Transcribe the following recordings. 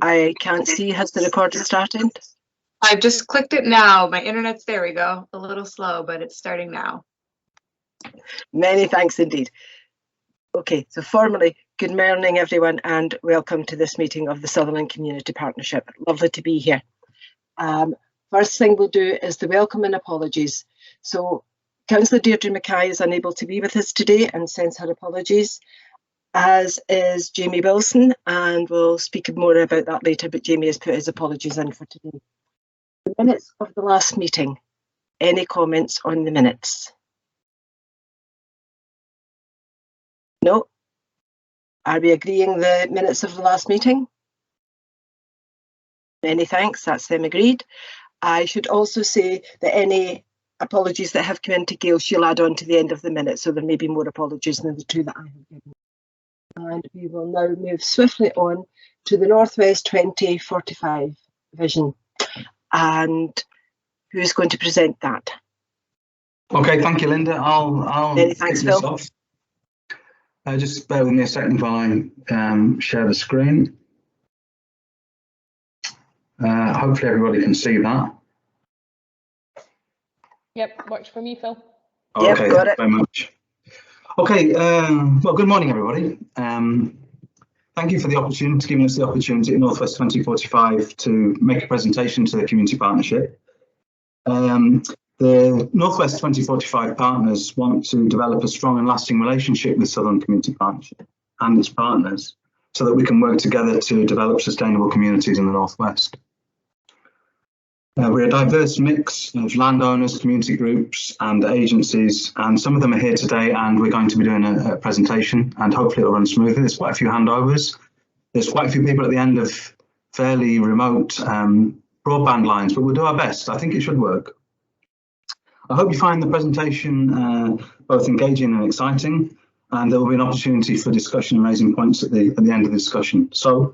I can't see. Has the recorder started? I've just clicked it now. My internet's, there we go. A little slow, but it's starting now. Many thanks indeed. Okay, so formally, good morning everyone and welcome to this meeting of the Sutherland Community Partnership. Lovely to be here. First thing we'll do is the welcome and apologies. So Councillor Deirdre Mackay is unable to be with us today and sends her apologies, as is Jamie Wilson, and we'll speak more about that later, but Jamie has put his apologies in for today. The minutes of the last meeting. Any comments on the minutes? No? Are we agreeing the minutes of the last meeting? Many thanks, that's them agreed. I should also say that any apologies that have come into Gail, she'll add on to the end of the minute, so there may be more apologies than the two that I have given. And we will now move swiftly on to the Northwest 2045 vision. And who's going to present that? Okay, thank you, Linda. I'll Many thanks, kick this Phil. off. Just bear with me a second while I share the screen. Hopefully everybody can see that. Yep, works for me, Phil. Okay, yep, got thank you it. very much. Okay, well, good morning, everybody. Thank you for the opportunity, giving us the opportunity at Northwest 2045 to make a presentation to the community partnership. The Northwest 2045 partners want to develop a strong and lasting relationship with Southern Community Partnership and its partners so that we can work together to develop sustainable communities in the Northwest. We're a diverse mix of landowners, community groups and agencies, and some of them are here today and we're going to be doing a presentation and hopefully it'll run smoothly. There's quite a few handovers. There's quite a few people at the end of fairly remote broadband lines, but we'll do our best. I think it should work. I hope you find the presentation both engaging and exciting, and there will be an opportunity for discussion and raising points at the end of the discussion. So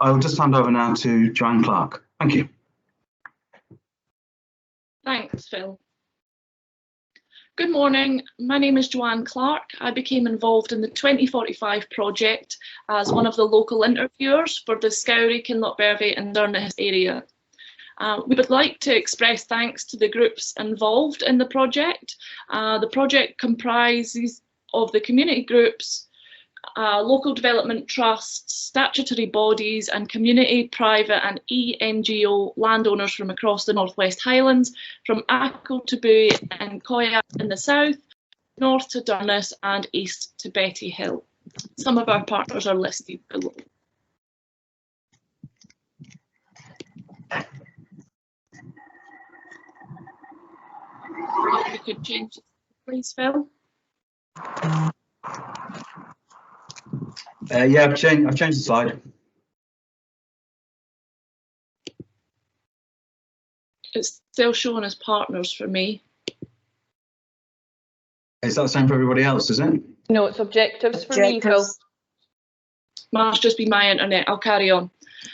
I will just hand over now to Joanne Clark. Thank you. Thanks, Phil. Good morning, my name is Joanne Clark. I became involved in the 2045 project as one of the local interviewers for the Scowrie, Kinlochbervie and Durness area. We would like to express thanks to the groups involved in the project. The project comprises of the community groups, local development trusts, statutory bodies and community, private and NGO landowners from across the Northwest Highlands, from Achill to Bowie and Coya in the south, north to Durness and east to Betty Hill. Some of our partners are listed below. If we could change it, please, Phil. Yeah, I've changed the slide. It's still showing as partners for me. Is that the same for everybody else, is it? No, it's objectives for me, Phil. Must just be my internet. I'll carry on.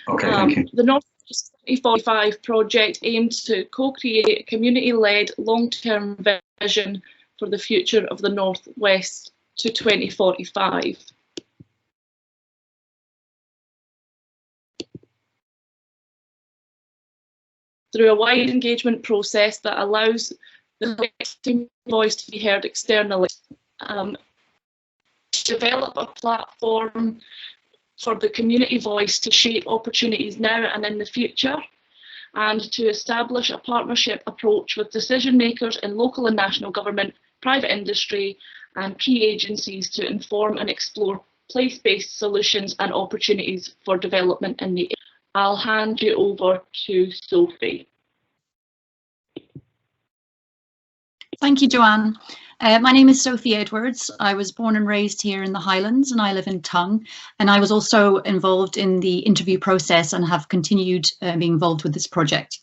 Okay, thank you. The Northwest 2045 project aims to co-create a community-led long-term vision for the future of the Northwest to 2045. Through a wide engagement process that allows the collective voice to be heard externally, to develop a platform for the community voice to shape opportunities now and in the future, and to establish a partnership approach with decision makers in local and national government, private industry and key agencies to inform and explore place-based solutions and opportunities for development in the area. I'll hand you over to Sophie. Thank you, Joanne. My name is Sophie Edwards. I was born and raised here in the Highlands and I live in Tongue, and I was also involved in the interview process and have continued being involved with this project.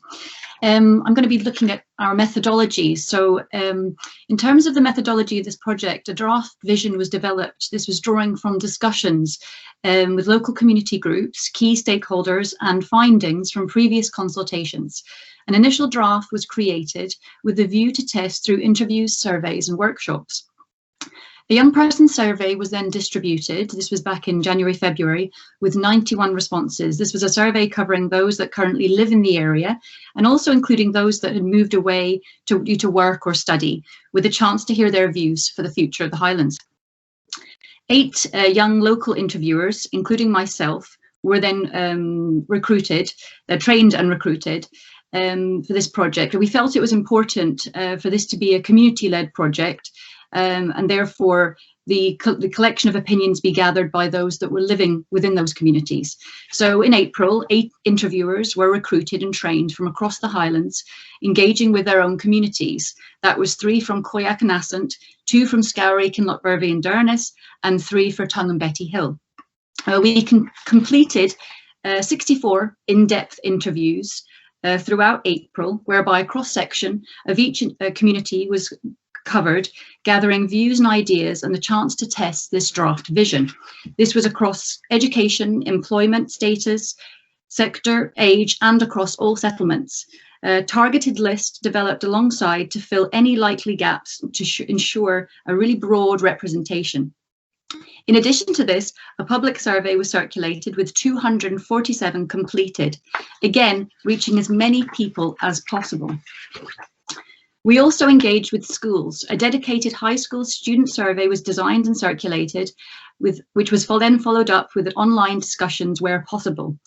I'm going to be looking at our methodology. So in terms of the methodology of this project, a draft vision was developed. This was drawing from discussions with local community groups, key stakeholders and findings from previous consultations. An initial draft was created with a view to test through interviews, surveys and workshops. A young person survey was then distributed. This was back in January, February, with 91 responses. This was a survey covering those that currently live in the area and also including those that had moved away due to work or study, with a chance to hear their views for the future of the Highlands. 8 young local interviewers, including myself, were then trained and recruited for this project. We felt it was important for this to be a community-led project, and therefore the collection of opinions be gathered by those that were living within those communities. So in April, 8 interviewers were recruited and trained from across the Highlands, engaging with their own communities. That was 3 from Coyac and Assynt, 2 from Scowrie, Kinlochbervie and Durness, and 3 for Tongue and Betty Hill. We completed 64 in-depth interviews throughout April, whereby a cross-section of each community was covered, gathering views and ideas and the chance to test this draft vision. This was across education, employment status, sector, age, and across all settlements. A targeted list developed alongside to fill any likely gaps to ensure a really broad representation. In addition to this, a public survey was circulated with 247 completed, again, reaching as many people as possible. We also engaged with schools. A dedicated high school student survey was designed and circulated, which was then followed up with online discussions where possible.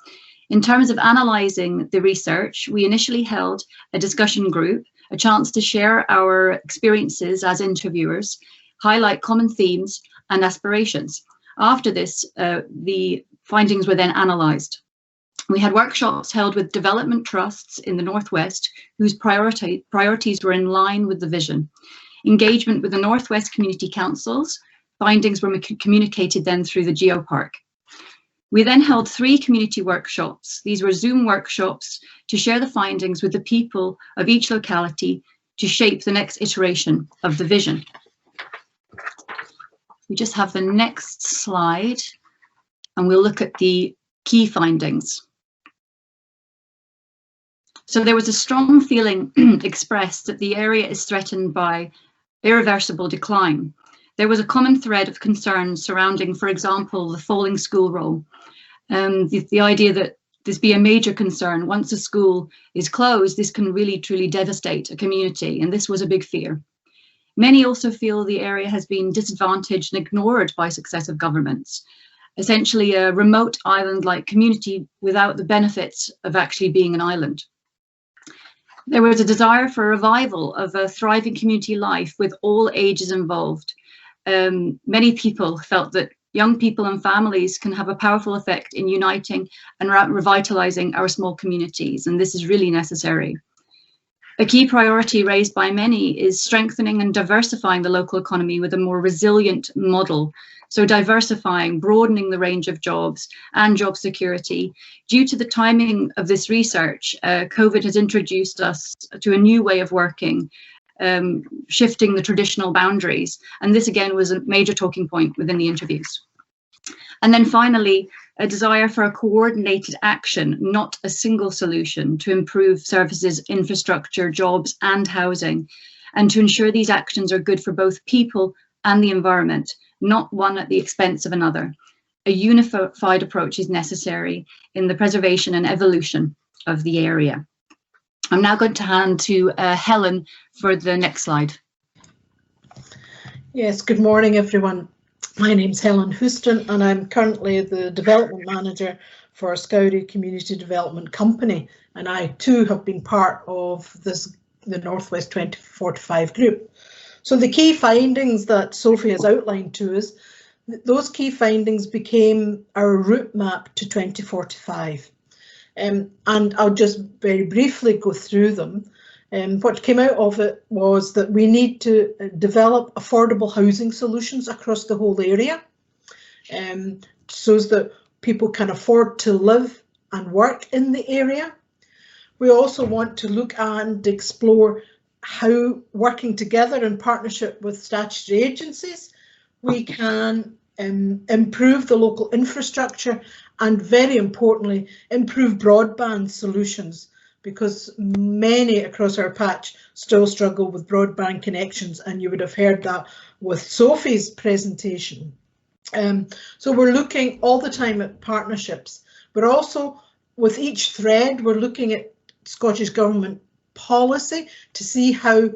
In terms of analysing the research, we initially held a discussion group, a chance to share our experiences as interviewers, highlight common themes and aspirations. After this, the findings were then analysed. We had workshops held with development trusts in the Northwest whose priorities were in line with the vision. Engagement with the Northwest Community Councils, findings were communicated then through the Geopark. We then held 3 community workshops. These were Zoom workshops to share the findings with the people of each locality to shape the next iteration of the vision. We just have the next slide and we'll look at the key findings. So there was a strong feeling expressed that the area is threatened by irreversible decline. There was a common thread of concern surrounding, for example, the falling school roll. The idea that this be a major concern. Once a school is closed, this can really truly devastate a community, and this was a big fear. Many also feel the area has been disadvantaged and ignored by successive governments, essentially a remote island-like community without the benefits of actually being an island. There was a desire for a revival of a thriving community life with all ages involved. Many people felt that young people and families can have a powerful effect in uniting and revitalising our small communities, and this is really necessary. A key priority raised by many is strengthening and diversifying the local economy with a more resilient model. So diversifying, broadening the range of jobs and job security. Due to the timing of this research, COVID has introduced us to a new way of working, shifting the traditional boundaries. And this again was a major talking point within the interviews. And then finally, a desire for a coordinated action, not a single solution, to improve services, infrastructure, jobs and housing, and to ensure these actions are good for both people and the environment, not one at the expense of another. A unified approach is necessary in the preservation and evolution of the area. I'm now going to hand to Helen for the next slide. Yes, good morning everyone. My name's Helen Houston and I'm currently the Development Manager for Scowrie Community Development Company, and I too have been part of the Northwest 2045 group. So the key findings that Sophie has outlined to us, those key findings became our route map to 2045. And I'll just very briefly go through them. What came out of it was that we need to develop affordable housing solutions across the whole area, so that people can afford to live and work in the area. We also want to look and explore how, working together in partnership with statutory agencies, we can improve the local infrastructure and, very importantly, improve broadband solutions, because many across our patch still struggle with broadband connections, and you would have heard that with Sophie's presentation. So we're looking all the time at partnerships, but also with each thread we're looking at Scottish Government policy to see how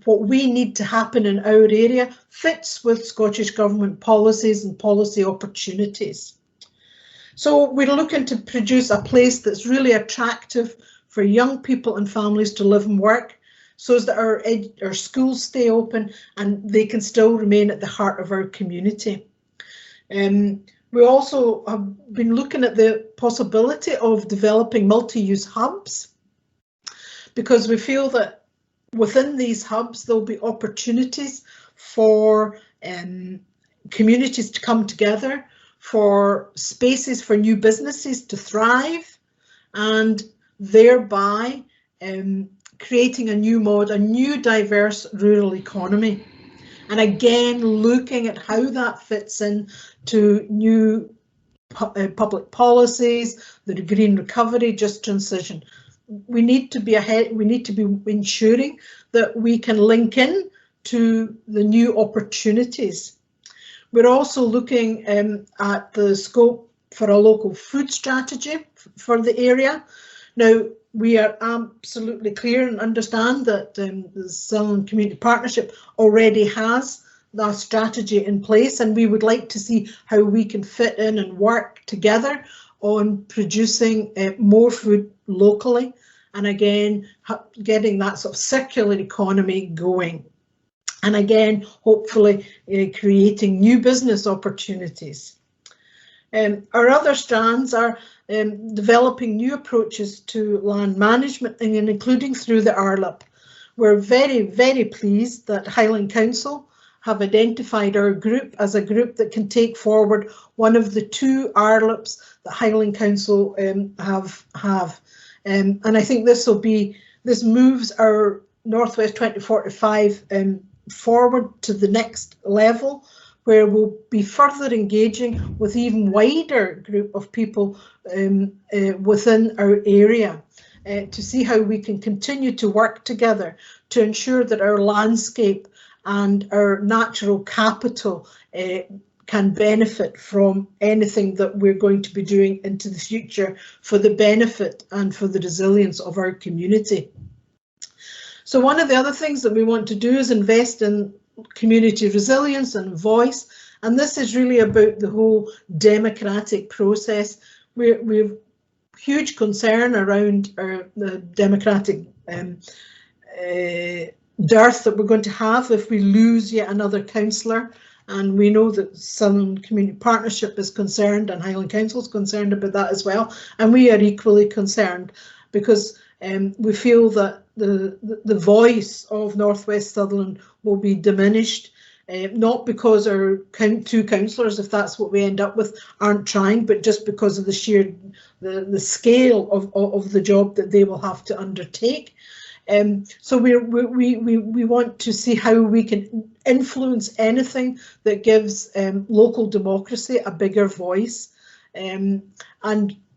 what we need to happen in our area fits with Scottish Government policies and policy opportunities. So we're looking to produce a place that's really attractive for young people and families to live and work, so that our schools stay open and they can still remain at the heart of our community. We also have been looking at the possibility of developing multi-use hubs, because we feel that within these hubs there'll be opportunities for communities to come together, for spaces for new businesses to thrive, and thereby creating a new diverse rural economy. And again, looking at how that fits in to new public policies, the green recovery, just transition. We need to be ahead. We need to be ensuring that we can link in to the new opportunities. We're also looking at the scope for a local food strategy for the area. Now, we are absolutely clear and understand that the Sutherland Community Partnership already has that strategy in place, and we would like to see how we can fit in and work together on producing more food locally, and again getting that sort of circular economy going, and again hopefully creating new business opportunities. Our other strands are developing new approaches to land management, and including through the RLIP. We're very, very pleased that Highland Council have identified our group as a group that can take forward one of the 2 RLIPs that Highland Council have. And I think this moves our Northwest 2045 forward to the next level, where we'll be further engaging with even wider group of people within our area to see how we can continue to work together to ensure that our landscape and our natural capital can benefit from anything that we're going to be doing into the future for the benefit and for the resilience of our community. So one of the other things that we want to do is invest in community resilience and voice, and this is really about the whole democratic process. We have huge concern around the democratic dearth that we're going to have if we lose yet another councillor, and we know that Sutherland Community Partnership is concerned and Highland Council is concerned about that as well, and we are equally concerned because we feel that the voice of Northwest Sutherland will be diminished, not because our 2 councillors, if that's what we end up with, aren't trying, but just because of the sheer the scale of the job that they will have to undertake. So we want to see how we can influence anything that gives local democracy a bigger voice, and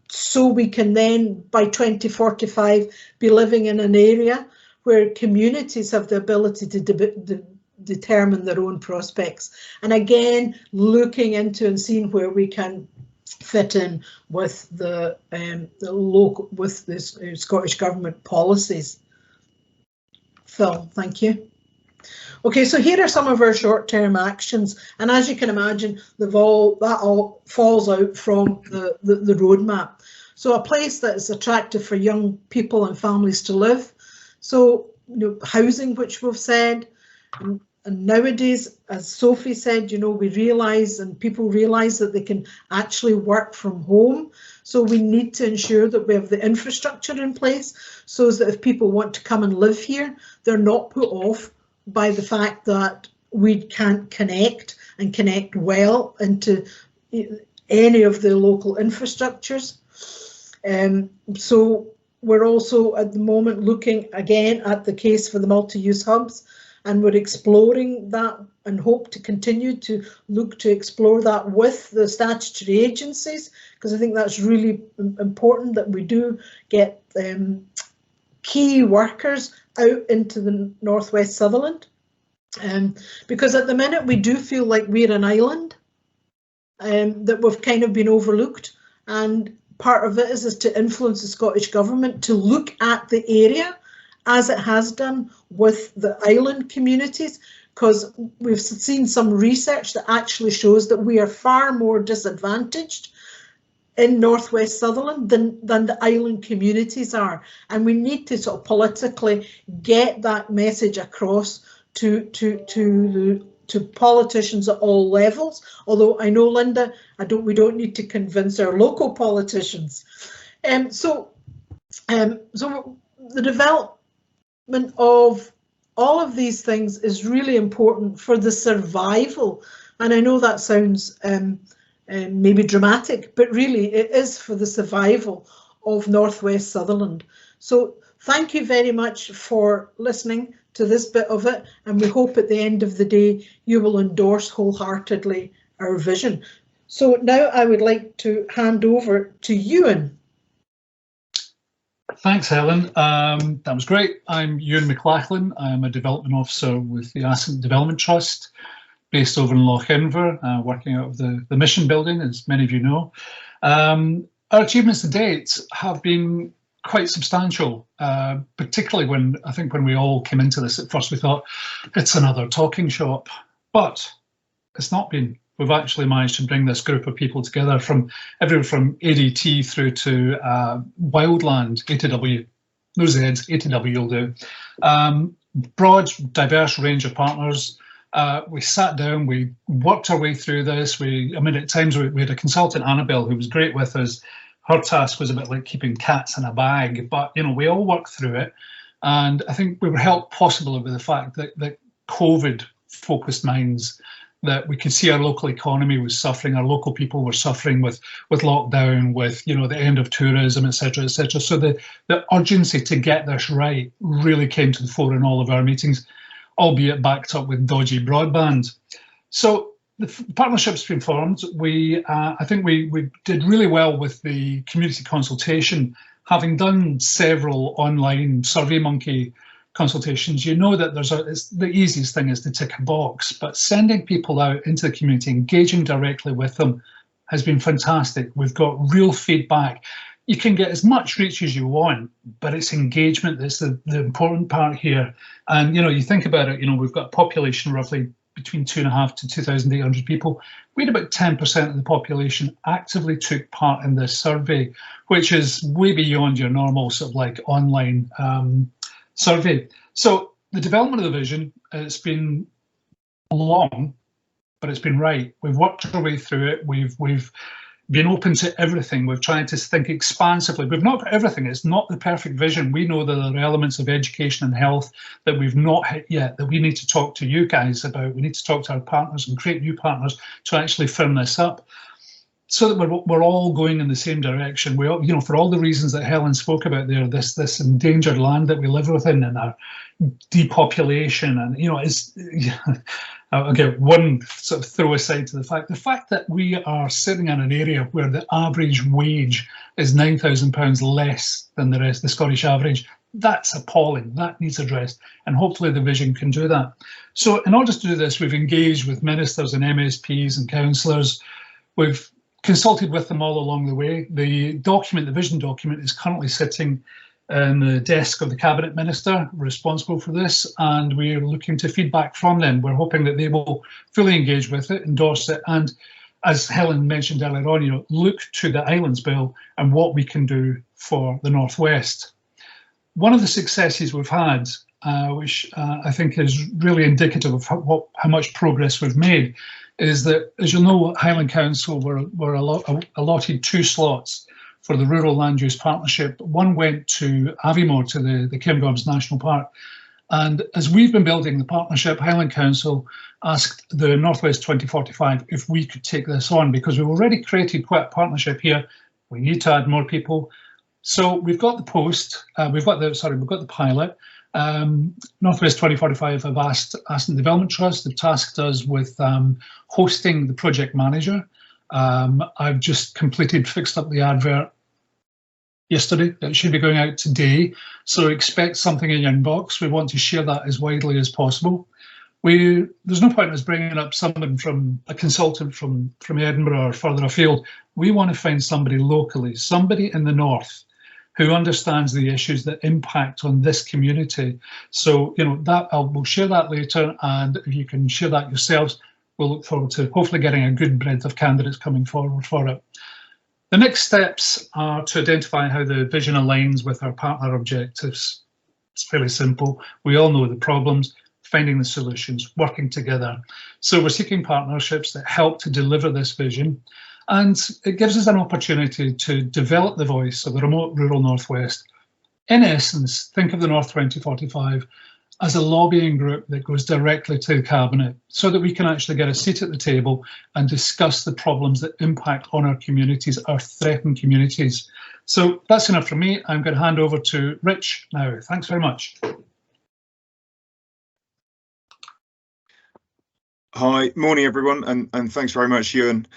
so we can then by 2045 be living in an area where communities have the ability to determine their own prospects, and again looking into and seeing where we can fit in with the local, with the Scottish Government policies. Phil, thank you. Okay, so here are some of our short-term actions, and as you can imagine, that all falls out from the roadmap. So a place that is attractive for young people and families to live. So housing, which we've said, and nowadays, as Sophie said, we realise and people realise that they can actually work from home. So we need to ensure that we have the infrastructure in place so that if people want to come and live here, they're not put off by the fact that we can't connect and connect well into any of the local infrastructures. So we're also at the moment looking again at the case for the multi-use hubs, and we're exploring that and hope to continue to look to explore that with the statutory agencies, because I think that's really important that we do get key workers out into the Northwest Sutherland. Because at the minute we do feel like we're an island, that we've kind of been overlooked, and part of it is to influence the Scottish Government to look at the area as it has done with the island communities, because we've seen some research that actually shows that we are far more disadvantaged in Northwest Sutherland than the island communities are, and we need to sort of politically get that message across to politicians at all levels. Although I know, Linda, we don't need to convince our local politicians. So the development of all of these things is really important for the survival. And I know that sounds maybe dramatic, but really it is for the survival of Northwest Sutherland. So thank you very much for listening to this bit of it, and we hope at the end of the day you will endorse wholeheartedly our vision. So now I would like to hand over to Ewan. Thanks, Helen. That was great. I'm Ewan McLachlan. I'm a development officer with the Asset Development Trust, based over in Lochhinver, working out of the Mission Building, as many of you know. Our achievements to date have been quite substantial, particularly when we all came into this at first, we thought it's another talking shop, but it's not been. We've actually managed to bring this group of people together from everywhere from ADT through to wildland, ATW, no Zs, ATW will do. Broad, diverse range of partners. We sat down, we worked our way through this. At times we had a consultant, Annabelle, who was great with us. Her task was a bit like keeping cats in a bag, but we all worked through it. And I think we were helped possibly with the fact that COVID focused minds, that we could see our local economy was suffering, our local people were suffering with lockdown, with the end of tourism, etc., etc. So the urgency to get this right really came to the fore in all of our meetings, albeit backed up with dodgy broadband. So the partnership's been formed. I think we did really well with the community consultation, having done several online SurveyMonkey consultations. You know that the easiest thing is to tick a box, but sending people out into the community, engaging directly with them, has been fantastic. We've got real feedback. You can get as much reach as you want, but it's engagement that's the important part here. And you think about it, we've got a population roughly between 2,500 to 2,800 people. We had about 10% of the population actively took part in this survey, which is way beyond your normal sort of like online survey. So the development of the vision, it's been long, but it's been right. We've worked our way through it. We've been open to everything. We've tried to think expansively. We've not got everything. It's not the perfect vision. We know that there are elements of education and health that we've not hit yet, that we need to talk to you guys about. We need to talk to our partners and create new partners to actually firm this up, so that we're all going in the same direction. We all, for all the reasons that Helen spoke about there, this endangered land that we live within, and our depopulation, and it's again, one sort of throw aside to the fact that we are sitting in an area where the average wage is £9,000 less than the rest of the Scottish average. That's appalling. That needs addressed, and hopefully the vision can do that. So in order to do this, we've engaged with ministers and MSPs and councillors. We've consulted with them all along the way. The vision document, is currently sitting in the desk of the Cabinet Minister responsible for this, and we're looking to feedback from them. We're hoping that they will fully engage with it, endorse it, and as Helen mentioned earlier on, look to the Islands Bill and what we can do for the Northwest. One of the successes we've had, which I think is really indicative of how much progress we've made, is that, as you'll know, Highland Council were allotted 2 slots for the Rural Land Use Partnership. One went to Aviemore, to the Cairngorms National Park. And as we've been building the partnership, Highland Council asked the Northwest 2045 if we could take this on, because we've already created quite a partnership here. We need to add more people. So we've got the we've got the pilot. Northwest 2045 have asked Asset Development Trust, they've tasked us with hosting the project manager. I've just fixed up the advert yesterday. It should be going out today. So expect something in your inbox. We want to share that as widely as possible. There's no point in us bringing up someone from a consultant from Edinburgh or further afield. We want to find somebody locally, somebody in the north who understands the issues that impact on this community. So, you know, that we'll share that later, and if you can share that yourselves, we'll look forward to hopefully getting a good breadth of candidates coming forward for it. The next steps are to identify how the vision aligns with our partner objectives. It's fairly simple. We all know the problems, finding the solutions, working together. So we're seeking partnerships that help to deliver this vision, and it gives us an opportunity to develop the voice of the remote rural Northwest. In essence, think of the North 2045 as a lobbying group that goes directly to the Cabinet so that we can actually get a seat at the table and discuss the problems that impact on our communities, our threatened communities. So that's enough from me. I'm going to hand over to Rich now. Thanks very much. Hi, morning everyone, and thanks very much, Ewan.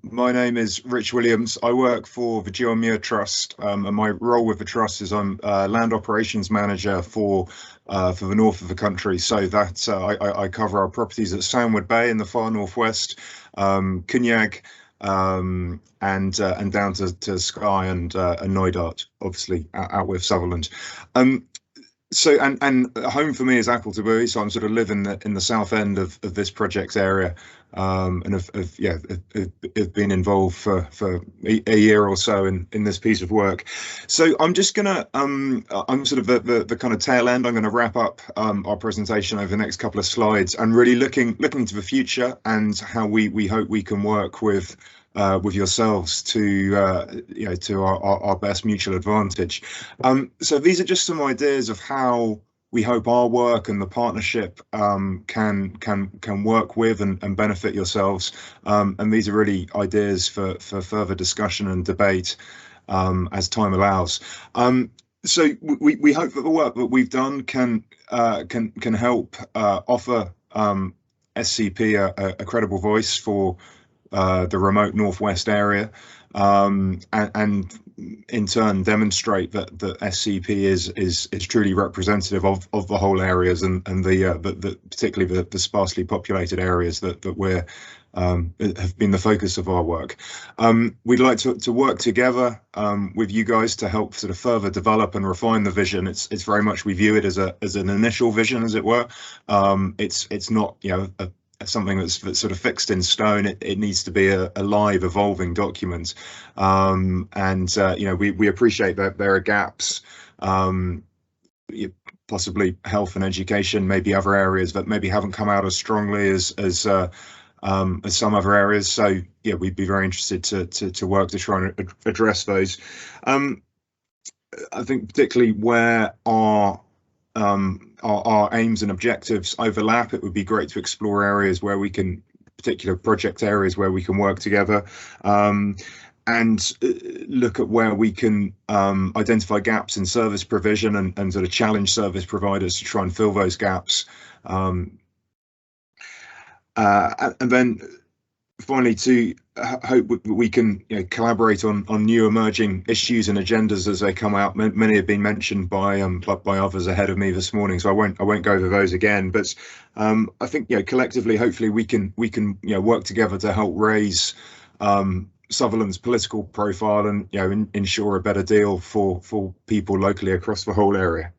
My name is Rich Williams. I work for the Geomuir Trust, and my role with the Trust is I'm Land Operations Manager for the north of the country. So that I cover our properties at Sandwood Bay in the far northwest, Kunyag, and down to Skye and Knoydart, obviously out with Sutherland. So and home for me is Appletabury, so I'm sort of living in the south end of this project area, and have been involved for a year or so in this piece of work. So I'm just gonna I'm sort of the kind of tail end. I'm going to wrap up our presentation over the next couple of slides, and really looking to the future and how we hope we can work with yourselves to our best mutual advantage. So these are just some ideas of how we hope our work and the partnership can work with and benefit yourselves. And these are really ideas for further discussion and debate as time allows. So we hope that the work that we've done can help offer SCP a credible voice for the remote northwest area, and in turn demonstrate that SCP is truly representative of the whole areas and particularly the sparsely populated areas that we're have been the focus of our work. We'd like to work together with you guys to help sort of further develop and refine the vision. It's very much, we view it as an initial vision, as it were. It's not, you know, something that's sort of fixed in stone. It needs to be a live, evolving document, and you know, we appreciate that there are gaps, possibly health and education, maybe other areas that maybe haven't come out as strongly as some other areas. So yeah, we'd be very interested to work to try and address those. I think particularly where our aims and objectives overlap, it would be great to explore areas where we can, particular project areas where we can work together, and look at where we can identify gaps in service provision and sort of challenge service providers to try and fill those gaps. And then finally, to hope we can, you know, collaborate on new emerging issues and agendas as they come out. Many have been mentioned by others ahead of me this morning, so I won't go over those again. But I think, you know, collectively, hopefully, we can you know, work together to help raise Sutherland's political profile and, you know, ensure a better deal for people locally across the whole area.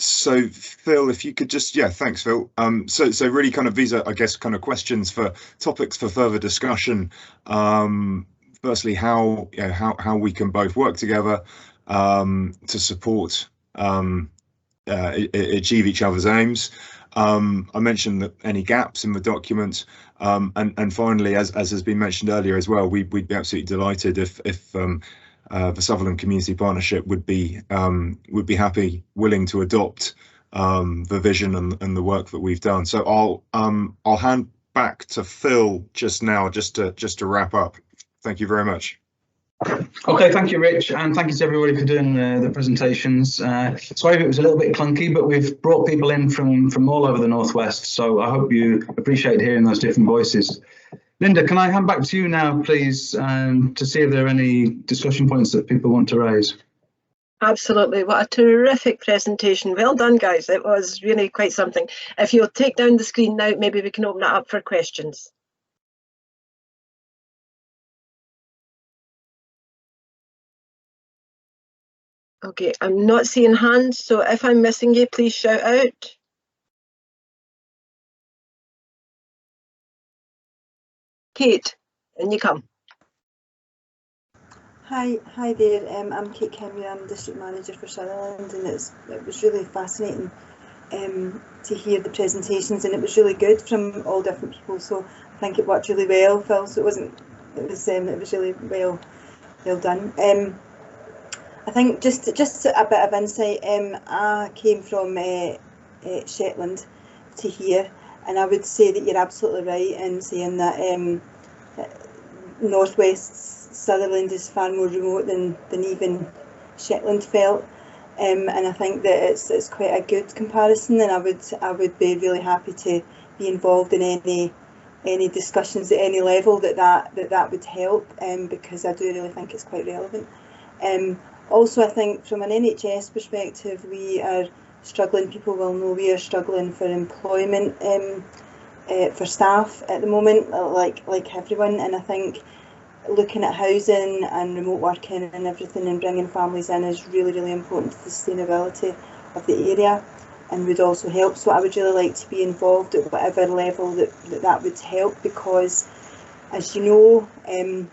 So Phil, if you could just, yeah, thanks Phil. So really kind of, these are, I guess, kind of questions for topics for further discussion. Firstly, how we can both work together to support achieve each other's aims. I mentioned that any gaps in the document, and finally, as has been mentioned earlier as well, we'd be absolutely delighted if the Sutherland Community Partnership would be happy, willing to adopt the vision and the work that we've done. So I'll hand back to Phil just now, just to wrap up. Thank you very much. Okay, thank you, Rich, and thank you to everybody for doing the presentations. Sorry if it was a little bit clunky, but we've brought people in from all over the Northwest, so I hope you appreciate hearing those different voices. Linda, can I hand back to you now, please, to see if there are any discussion points that people want to raise? Absolutely. What a terrific presentation. Well done, guys. It was really quite something. If you'll take down the screen now, maybe we can open it up for questions. Okay, I'm not seeing hands, so if I'm missing you, please shout out. Kate, in you come. Hi there. I'm Kate Kimmy. I'm District Manager for Sutherland, and it was really fascinating to hear the presentations, and it was really good from all different people. So I think it worked really well, Phil. So it was really well done. I think just a bit of insight. I came from Shetland to here, and I would say that you're absolutely right in saying that Northwest Sutherland is far more remote than even Shetland felt, and I think that it's quite a good comparison, and I would be really happy to be involved in any discussions at any level that would help, because I do really think it's quite relevant. Also, I think from an NHS perspective, we are struggling. People will know we are struggling for employment for staff at the moment, like everyone, and I think looking at housing and remote working and everything and bringing families in is really, really important to the sustainability of the area, and would also help. So I would really like to be involved at whatever level that would help, because as you know,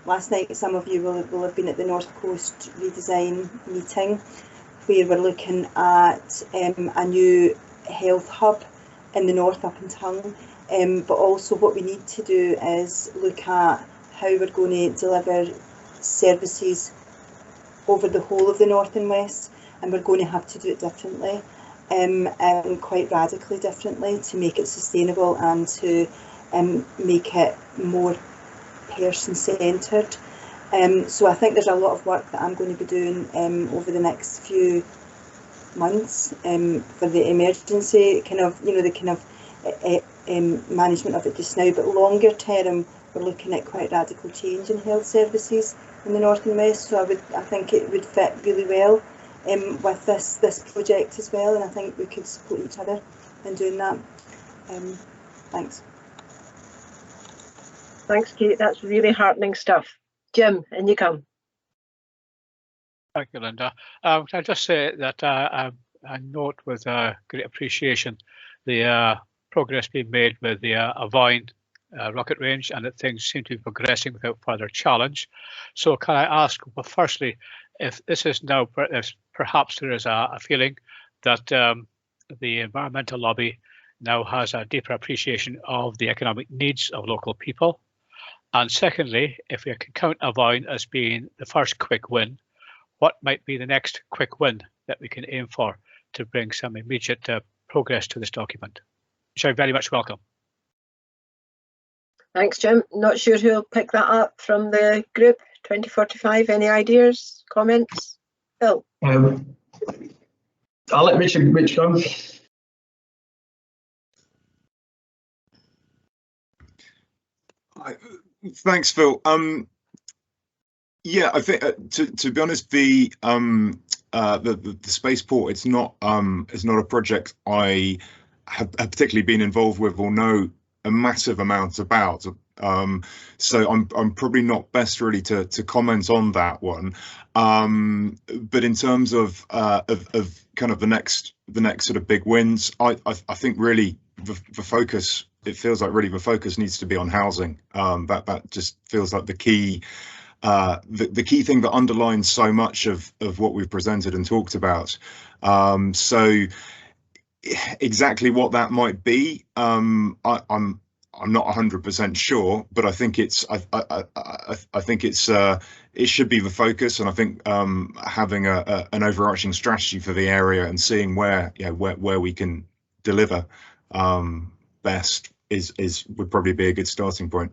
last night some of you will have been at the North Coast redesign meeting, where we're looking at a new health hub in the north up in Tongue, but also what we need to do is look at how we're going to deliver services over the whole of the north and west, and we're going to have to do it differently, and quite radically differently, to make it sustainable and to make it more person-centred. So I think there's a lot of work that I'm going to be doing over the next few months for the emergency management of it just now, but longer term we're looking at quite radical change in health services in the north and west. So I think it would fit really well with this project as well, and I think we could support each other in doing that. Thanks. Thanks, Kate. That's really heartening stuff. Jim, in you come. Thank you, Linda. Can I just say that I note with great appreciation the progress being made with the Avine rocket range, and that things seem to be progressing without further challenge. So can I ask, well, firstly, if this is now, if perhaps there is a feeling that the environmental lobby now has a deeper appreciation of the economic needs of local people? And secondly, if we can count Avine as being the first quick win, what might be the next quick win that we can aim for to bring some immediate progress to this document, which I very much welcome. Thanks, Jim. Not sure who'll pick that up from the group. 2045, any ideas, comments? Phil? I'll let Rich go. Thanks, Phil. Yeah, I think to be honest, the spaceport, it's not a project I have particularly been involved with or know a massive amount about. So I'm probably not best really to comment on that one. But in terms of kind of the next sort of big wins, I think really the focus, it feels like really the focus needs to be on housing. That just feels like the key thing that underlines so much of what we've presented and talked about. So exactly what that might be, I'm not 100% sure, but I think it should be the focus, and I think having an overarching strategy for the area and seeing where we can deliver best would probably be a good starting point.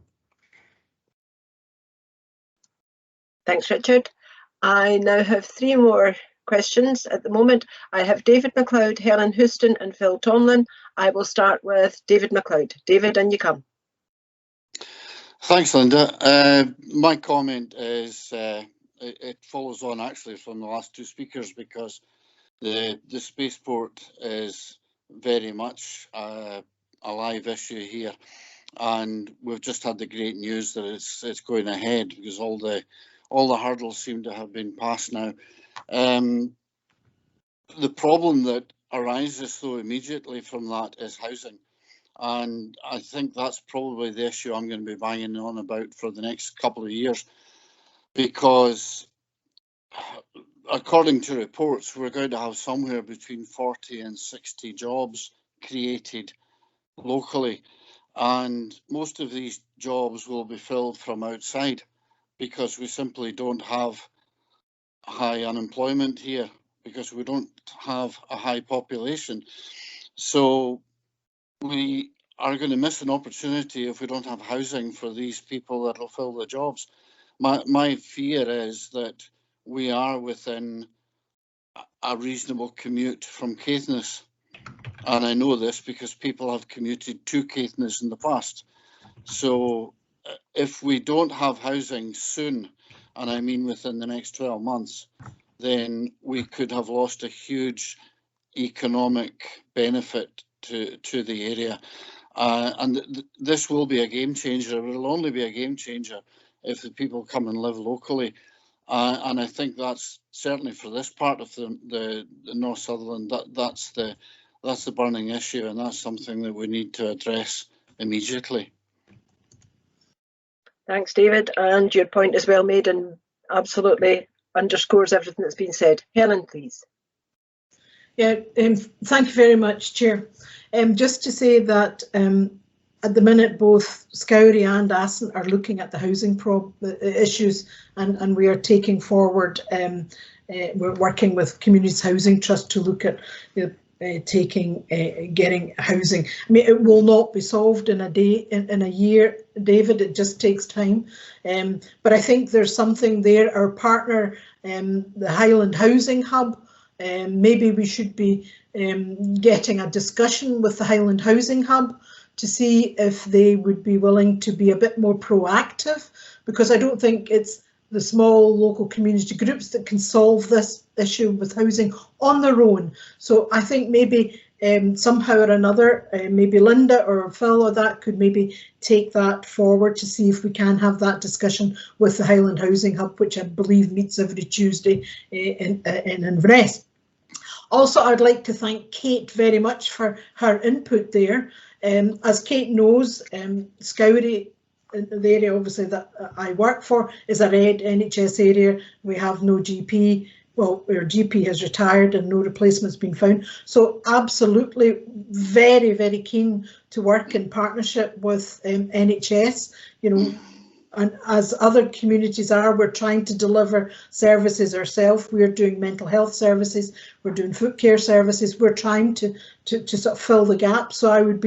Thanks, Richard. I now have 3 more questions at the moment. I have David McLeod, Helen Houston and Phil Tomlin. I will start with David McLeod. David, in you come. Thanks, Linda. My comment is it follows on actually from the last two speakers, because the spaceport is very much a live issue here, and we've just had the great news that it's going ahead, because all the hurdles seem to have been passed now. The problem that arises though immediately from that is housing. And I think that's probably the issue I'm going to be banging on about for the next couple of years, because according to reports, we're going to have somewhere between 40 and 60 jobs created locally. And most of these jobs will be filled from outside, because we simply don't have high unemployment here, because we don't have a high population. So we are going to miss an opportunity if we don't have housing for these people that will fill the jobs. My fear is that we are within a reasonable commute from Caithness, and I know this because people have commuted to Caithness in the past. So if we don't have housing soon, and I mean within the next 12 months, then we could have lost a huge economic benefit to the area. And this will be a game changer. It will only be a game changer if the people come and live locally. And I think that's certainly for this part of the North Sutherland, that's the burning issue, and that's something that we need to address immediately. Thanks, David, and your point is well made and absolutely underscores everything that's been said. Helen, please. Yeah, thank you very much, Chair. Just to say that at the minute, both Scourie and Assynt are looking at the housing issues, and we are taking forward, we're working with Communities Housing Trust to look at getting housing. I mean, it will not be solved in a day, in a year, David, it just takes time. But I think there's something there. Our partner, the Highland Housing Hub, maybe we should be getting a discussion with the Highland Housing Hub to see if they would be willing to be a bit more proactive, because I don't think it's the small local community groups that can solve this issue with housing on their own. So I think maybe somehow or another, maybe Linda or Phil or that could maybe take that forward to see if we can have that discussion with the Highland Housing Hub, which I believe meets every Tuesday in Inverness. Also, I'd like to thank Kate very much for her input there. As Kate knows, Scourie, the area obviously that I work for, is a red NHS area. We have no GP. Well, our GP has retired and no replacement's been found. So absolutely very, very keen to work in partnership with NHS, you know, and as other communities are, we're trying to deliver services ourselves. We're doing mental health services, we're doing foot care services, we're trying to sort of fill the gap. So I would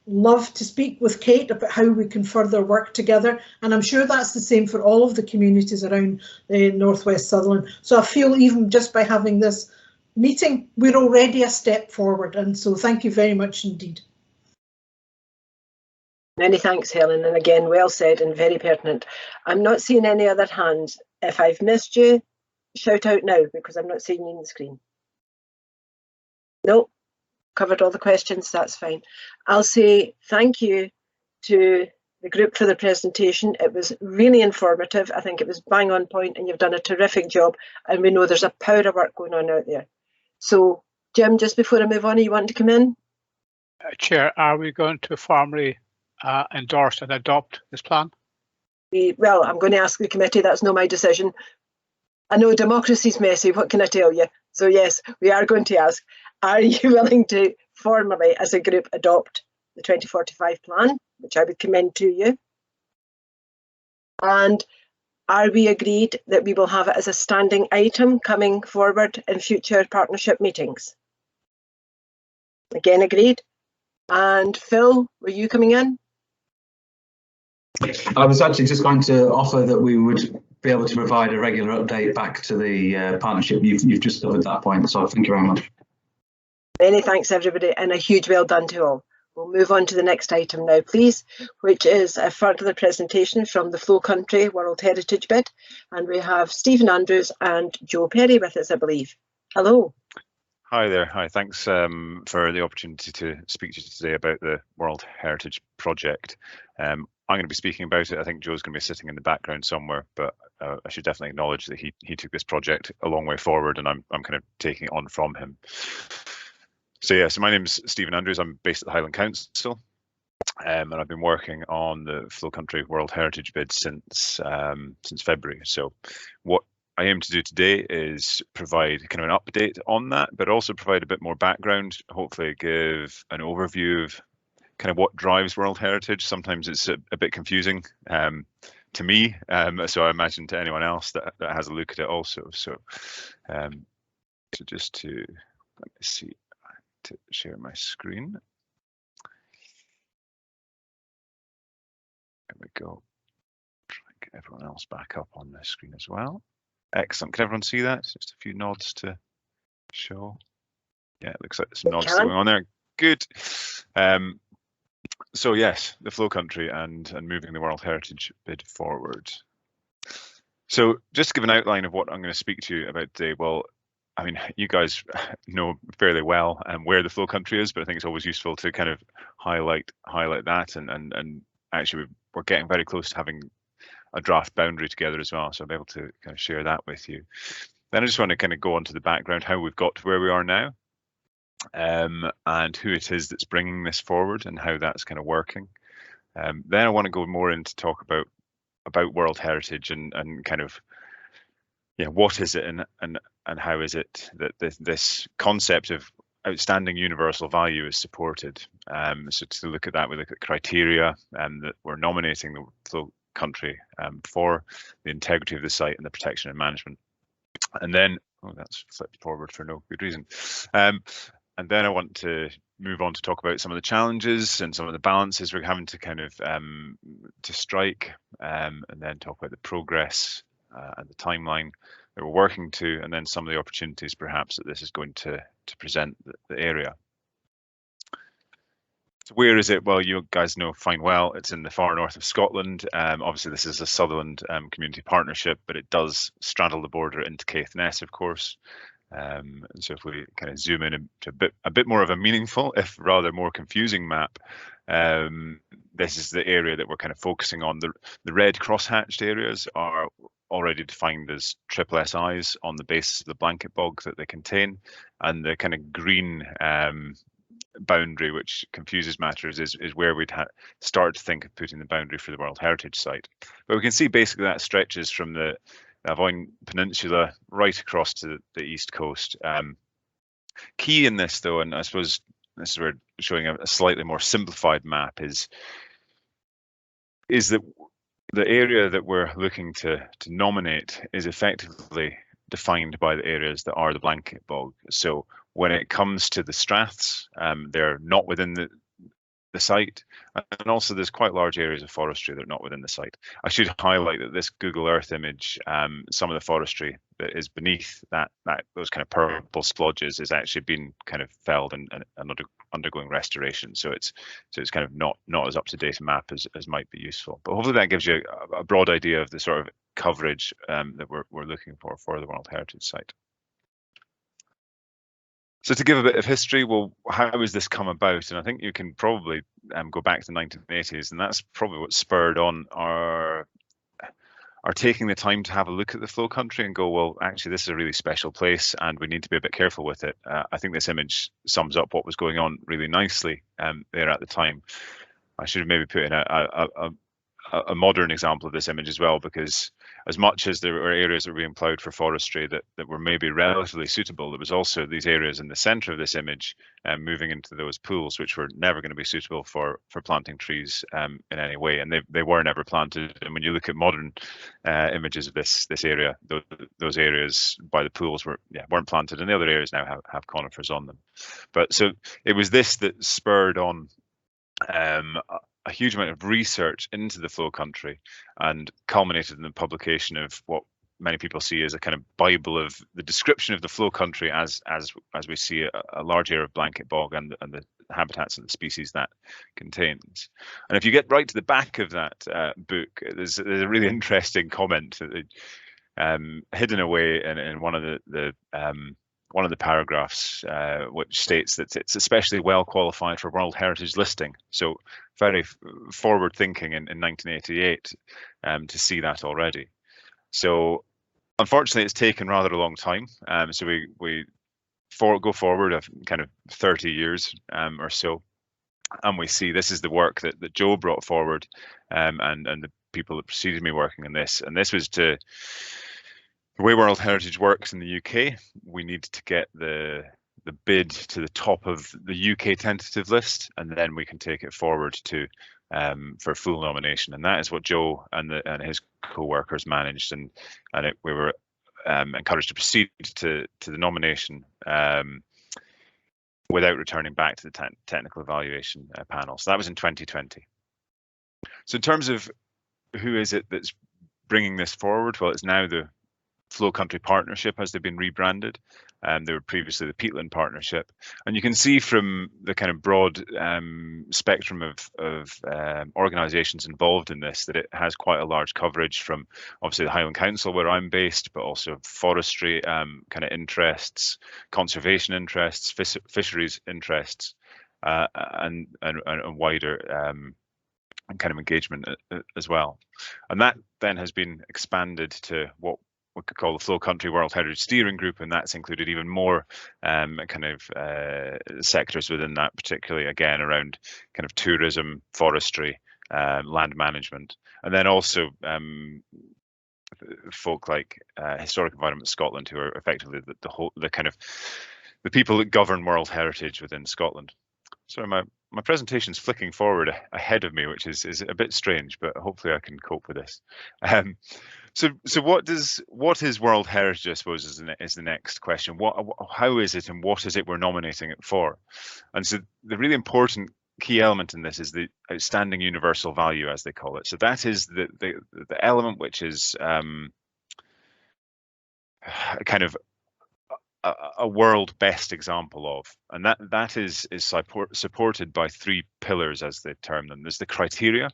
love to speak with Kate about how we can further work together, and I'm sure that's the same for all of the communities around Northwest Sutherland. So I feel even just by having this meeting, we're already a step forward, and so thank you very much indeed. Many thanks, Helen, and again, well said and very pertinent. I'm not seeing any other hands. If I've missed you, shout out now, because I'm not seeing you on the screen. No, covered all the questions, that's fine. I'll say thank you to the group for the presentation. It was really informative. I think it was bang on point, and you've done a terrific job, and we know there's a power of work going on out there. So, Jim, just before I move on, you want to come in? Chair, are we going to formally endorse and adopt this plan? Well, I'm going to ask the committee. That's not my decision. I know democracy's messy. What can I tell you? So yes, we are going to ask, are you willing to formally, as a group, adopt the 2045 plan, which I would commend to you? And are we agreed that we will have it as a standing item coming forward in future partnership meetings? Again, agreed. And Phil, were you coming in? I was actually just going to offer that we would be able to provide a regular update back to the partnership. You've just covered that point, so thank you very much. Many thanks, everybody, and a huge well done to all. We'll move on to the next item now, please, which is a further presentation from the Flow Country World Heritage Bid. And we have Stephen Andrews and Joe Perry with us, I believe. Hello. Hi there. Hi, thanks for the opportunity to speak to you today about the World Heritage Project. I'm going to be speaking about it. I think Joe's going to be sitting in the background somewhere, but I should definitely acknowledge that he took this project a long way forward, and I'm kind of taking it on from him. So yeah, so my name's Stephen Andrews. I'm based at the Highland Council, and I've been working on the Flow Country World Heritage Bid since February. So what I aim to do today is provide kind of an update on that, but also provide a bit more background, hopefully give an overview of kind of what drives World Heritage. Sometimes it's a bit confusing to me, so I imagine to anyone else that has a look at it also. So, so just to, let me see, to share my screen. There we go. Try and get everyone else back up on the screen as well. Excellent. Can everyone see that? Just a few nods to show. Yeah, it looks like there's some nods going on there. Good. So yes, the Flow Country and moving the World Heritage Bid forward. So just to give an outline of what I'm going to speak to you about today. Well, I mean, you guys know fairly well where the Flow Country is, but I think it's always useful to kind of highlight that, and actually we're getting very close to having a draft boundary together as well, so I'll be able to kind of share that with you. Then I just want to kind of go on to the background, how we've got to where we are now, and who it is that's bringing this forward and how that's kind of working. Then I want to go more into talk about World Heritage and kind of, yeah, what is it and how is it that this concept of outstanding universal value is supported. So to look at that, we look at criteria that we're nominating the Flow Country for the integrity of the site and the protection and management. And then, oh, that's flipped forward for no good reason. And then I want to move on to talk about some of the challenges and some of the balances we're having to kind of to strike, and then talk about the progress and the timeline that we're working to, and then some of the opportunities perhaps that this is going to present the area. So where is it? Well, you guys know fine well, it's in the far north of Scotland. Obviously this is a Sutherland community partnership, but it does straddle the border into Caithness, of course. And so if we kind of zoom in to a bit more of a meaningful, if rather more confusing map, this is the area that we're kind of focusing on. The red cross-hatched areas are already defined as triple SIs on the basis of the blanket bog that they contain, and the kind of green boundary, which confuses matters, is where we'd start to think of putting the boundary for the World Heritage Site. But we can see basically that stretches from the Avoyne Peninsula right across to the east coast. Key in this, though, and I suppose this is where showing a slightly more simplified map is that the area that we're looking to nominate is effectively defined by the areas that are the blanket bog. So when it comes to the straths, they're not within the site, and also there's quite large areas of forestry that are not within the site. I should highlight that this Google Earth image, some of the forestry that is beneath those kind of purple splodges is actually been kind of felled and undergoing restoration. So it's kind of not as up to date a map as might be useful. But hopefully that gives you a broad idea of the sort of coverage that we're looking for the World Heritage Site. So to give a bit of history, well, how has this come about? And I think you can probably go back to the 1980s, and that's probably what spurred on our taking the time to have a look at the Flow Country and go, well, actually, this is a really special place, and we need to be a bit careful with it. I think this image sums up what was going on really nicely there at the time. I should have maybe put in a modern example of this image as well, because as much as there were areas that were being ploughed for forestry that were maybe relatively suitable, there was also these areas in the centre of this image moving into those pools, which were never going to be suitable for planting trees in any way, and they were never planted. And when you look at modern images of this area, those areas by the pools weren't planted, and the other areas now have conifers on them. But so it was this that spurred on a huge amount of research into the Flow Country and culminated in the publication of what many people see as a kind of Bible of the description of the Flow Country as we see a large area of blanket bog and the habitats and the species that contains. And if you get right to the back of that book, there's a really interesting comment that, hidden away in one of the paragraphs, which states that it's especially well qualified for World Heritage listing. So very forward thinking in 1988 to see that already. So unfortunately, it's taken rather a long time. So we go forward of kind of 30 years or so, and we see this is the work that Joe brought forward, and the people that preceded me working on this. And this was the way World Heritage works in the UK. We need to get the bid to the top of the UK tentative list, and then we can take it forward to for full nomination. And that is what Joe and his co-workers managed, and we were encouraged to proceed to the nomination without returning back to the technical evaluation panel. So that was in 2020. So in terms of who is it that's bringing this forward, well, it's now the Flow Country Partnership, as they've been rebranded. They were previously the Peatland Partnership, and you can see from the kind of broad spectrum of organisations involved in this that it has quite a large coverage from obviously the Highland Council, where I'm based, but also forestry kind of interests, conservation interests, fisheries interests, and wider kind of engagement as well. And that then has been expanded to what we could call the Flow Country World Heritage Steering Group, and that's included even more kind of sectors within that, particularly again around kind of tourism, forestry, land management, and then also folk like Historic Environment Scotland, who are effectively the people that govern World Heritage within Scotland. So my presentation's flicking forward ahead of me, which is a bit strange, but hopefully I can cope with this. So what is World Heritage, I suppose, is the next question. How is it, and what is it we're nominating it for? And so the really important key element in this is the outstanding universal value, as they call it. So that is the element which is kind of a world best example of, and that is supported by three pillars, as they term them. There's the criteria,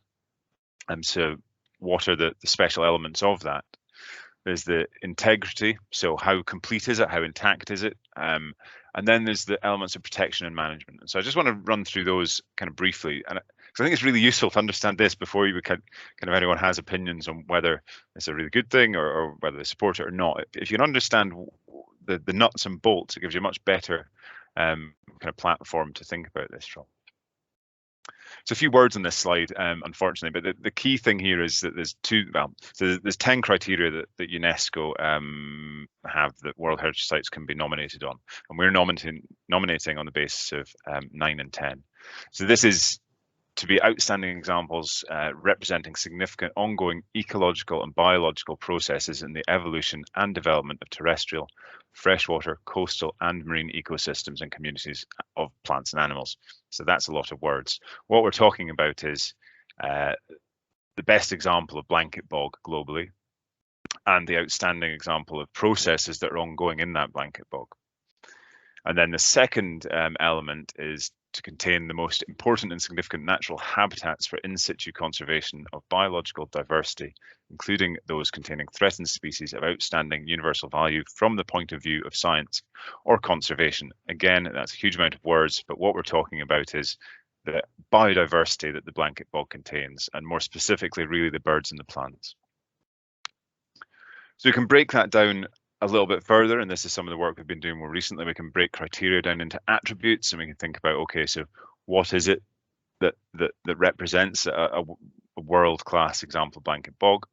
and so what are the special elements of that? There's the integrity, so how complete is it, how intact is it, and then there's the elements of protection and management. And so I just want to run through those kind of briefly, and because I think it's really useful to understand this before you kind of anyone has opinions on whether it's a really good thing or whether they support it or not. If you can understand the nuts and bolts, it gives you a much better kind of platform to think about this from. So a few words on this slide, unfortunately, but the key thing here is that there's there's 10 criteria that UNESCO have that World Heritage Sites can be nominated on, and we're nominating on the basis of 9 and 10. So this is to be outstanding examples representing significant ongoing ecological and biological processes in the evolution and development of terrestrial, freshwater, coastal and marine ecosystems and communities of plants and animals. So that's a lot of words. What we're talking about is the best example of blanket bog globally, and the outstanding example of processes that are ongoing in that blanket bog. And then the second element is to contain the most important and significant natural habitats for in situ conservation of biological diversity, including those containing threatened species of outstanding universal value from the point of view of science or conservation. Again, that's a huge amount of words, but what we're talking about is the biodiversity that the blanket bog contains, and more specifically, really the birds and the plants. So we can break that down a little bit further, and this is some of the work we've been doing more recently. We can break criteria down into attributes, and we can think about, okay, so what is it that represents a world-class example blanket bog?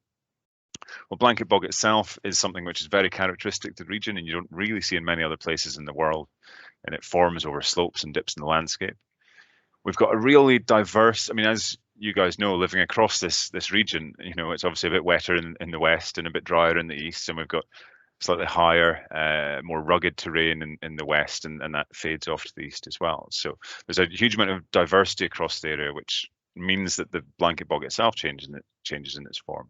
Well, blanket bog itself is something which is very characteristic to the region, and you don't really see in many other places in the world, and it forms over slopes and dips in the landscape. We've got a really diverse, I mean, as you guys know, living across this region, you know, it's obviously a bit wetter in the west and a bit drier in the east, and we've got slightly higher, more rugged terrain in the west, and that fades off to the east as well. So there's a huge amount of diversity across the area, which means that the blanket bog itself changes in its form.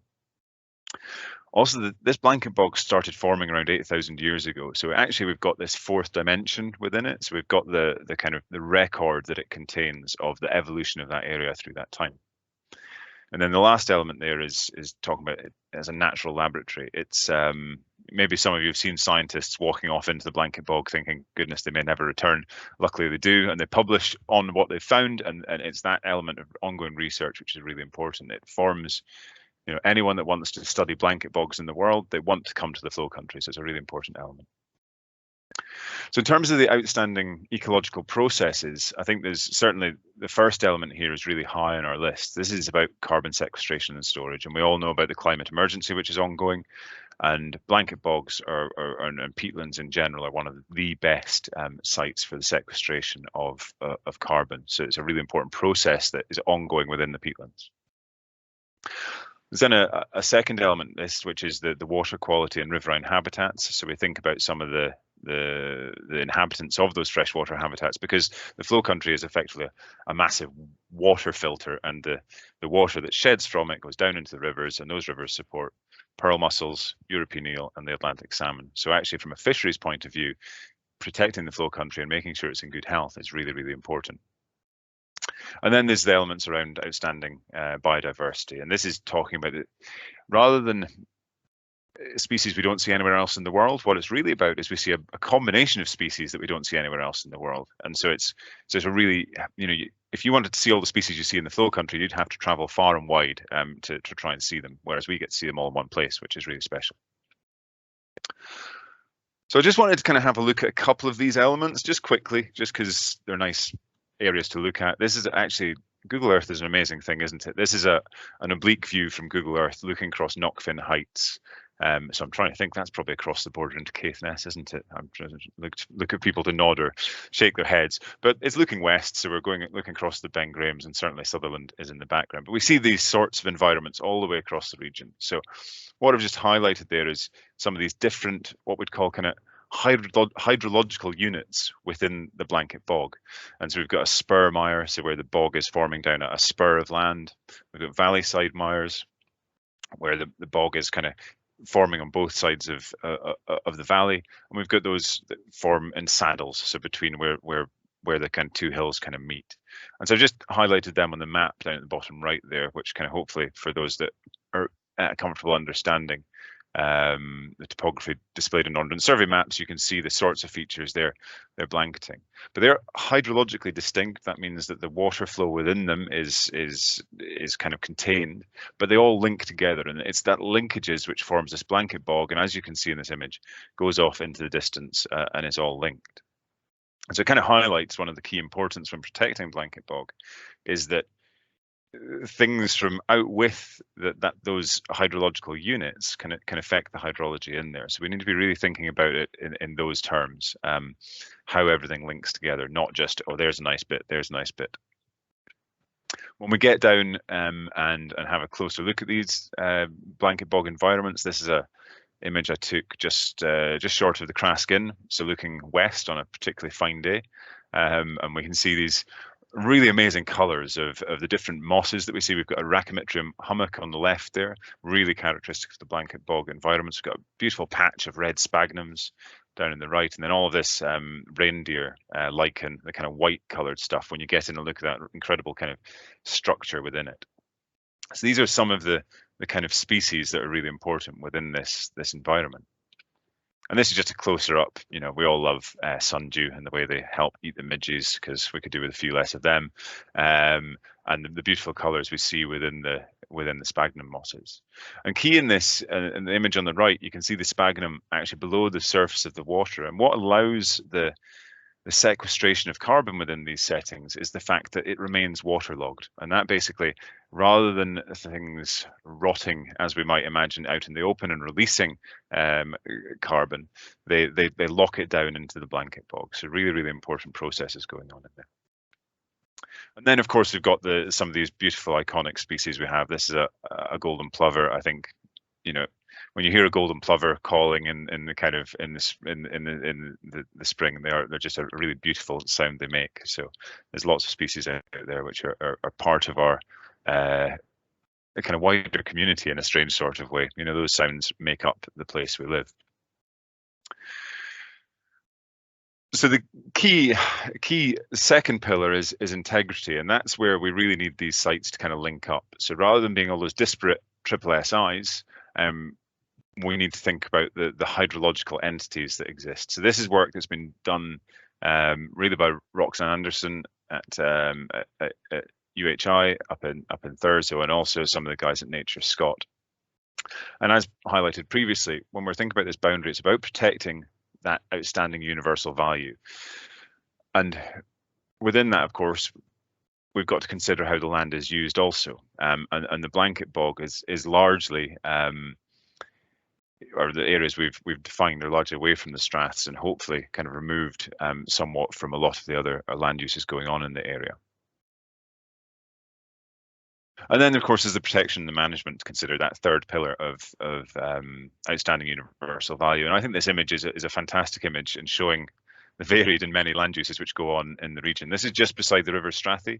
Also, this blanket bog started forming around 8,000 years ago. So actually we've got this fourth dimension within it. So we've got the kind of the record that it contains of the evolution of that area through that time. And then the last element there is talking about it as a natural laboratory. It's maybe some of you have seen scientists walking off into the blanket bog thinking, goodness, they may never return. Luckily they do, and they publish on what they've found, and it's that element of ongoing research which is really important. It forms, you know, anyone that wants to study blanket bogs in the world, they want to come to the flow countries. It's a really important element. So in terms of the outstanding ecological processes, I think there's certainly the first element here is really high on our list. This is about carbon sequestration and storage, and we all know about the climate emergency which is ongoing, and blanket bogs and peatlands in general are one of the best sites for the sequestration of carbon. So it's a really important process that is ongoing within the peatlands. There's then a second element, which is the water quality and riverine habitats. So we think about some of the inhabitants of those freshwater habitats, because the flow country is effectively a massive water filter, and the water that sheds from it goes down into the rivers, and those rivers support pearl mussels, European eel, and the Atlantic salmon. So actually, from a fisheries point of view, protecting the flow country and making sure it's in good health is really, really important. And then there's the elements around outstanding biodiversity, and this is talking about it rather than species we don't see anywhere else in the world. What it's really about is we see a combination of species that we don't see anywhere else in the world, and so it's a really, you know, if you wanted to see all the species you see in the flow country, you'd have to travel far and wide to try and see them, whereas we get to see them all in one place, which is really special. So I just wanted to kind of have a look at a couple of these elements just quickly, just because they're nice areas to look at. This is actually, Google Earth is an amazing thing, isn't it? This is an oblique view from Google Earth looking across Knockfin Heights. So I'm trying to think that's probably across the border into Caithness, isn't it? I'm trying to look at people to nod or shake their heads, but it's looking west, so we're looking across the Ben Grahams, and certainly Sutherland is in the background. But we see these sorts of environments all the way across the region. So what I've just highlighted there is some of these different, what we'd call kind of hydrological units within the blanket bog. And so we've got a spur mire, so where the bog is forming down a spur of land. We've got valley side mires, where the bog is kind of forming on both sides of the valley, and we've got those that form in saddles, so between where the kind of two hills kind of meet. And so I've just highlighted them on the map down at the bottom right there, which kind of hopefully for those that are comfortable understanding the topography displayed in Ordnance Survey maps, you can see the sorts of features they're blanketing. But they're hydrologically distinct. That means that the water flow within them is kind of contained, but they all link together, and it's that linkages which forms this blanket bog, and as you can see in this image, goes off into the distance and is all linked. And so it kind of highlights one of the key importance when protecting blanket bog is that things from out with those hydrological units can affect the hydrology in there. So we need to be really thinking about it in those terms, how everything links together, not just, oh, there's a nice bit, there's a nice bit. When we get down and have a closer look at these blanket bog environments, this is a image I took just short of the Crask Inn, so looking west on a particularly fine day, and we can see these really amazing colours of the different mosses that we see. We've got a Rachymitrium hummock on the left there, really characteristic of the blanket bog environments. We've got a beautiful patch of red sphagnums down in the right, and then all of this reindeer lichen, the kind of white coloured stuff, when you get in and look at that incredible kind of structure within it. So these are some of the kind of species that are really important within this environment. And this is just a closer up, you know, we all love sundew and the way they help eat the midges, because we could do with a few less of them. And the beautiful colours we see within the sphagnum mosses. And key in this, in the image on the right, you can see the sphagnum actually below the surface of the water. And what allows the sequestration of carbon within these settings is the fact that it remains waterlogged, and that basically, rather than things rotting as we might imagine out in the open and releasing carbon, they lock it down into the blanket bog. So really important processes going on in there. And then of course we've got some of these beautiful iconic species we have. This is a golden plover. I think, you know, when you hear a golden plover calling in the spring, they're just a really beautiful sound they make. So there's lots of species out there which are part of our a kind of wider community in a strange sort of way. You know, those sounds make up the place we live. So the key second pillar is integrity, and that's where we really need these sites to kind of link up. So rather than being all those disparate triple SIs, we need to think about the hydrological entities that exist. So this is work that's been done really by Roxanne Anderson at UHI up in Thurso, and also some of the guys at Nature Scott. And as highlighted previously, when we're thinking about this boundary, it's about protecting that outstanding universal value. And within that, of course, we've got to consider how the land is used also. And the blanket bog is largely, or the areas we've defined are largely away from the straths and hopefully kind of removed somewhat from a lot of the other land uses going on in the area. And then, of course, is the protection and the management to consider that third pillar of outstanding universal value. And I think this image is a fantastic image in showing the varied and many land uses which go on in the region. This is just beside the River Strathy.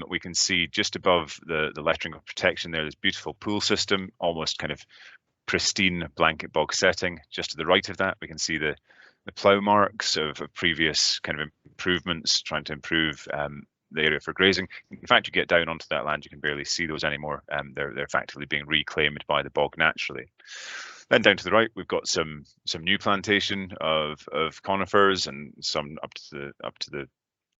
We can see just above the lettering of protection there, this beautiful pool system, almost kind of pristine blanket bog setting. Just to the right of that, we can see the plough marks of previous kind of improvements, trying to improve the area for grazing. In fact, you get down onto that land, you can barely see those anymore. They're effectively being reclaimed by the bog naturally. Then down to the right, we've got some new plantation of conifers, and some up to the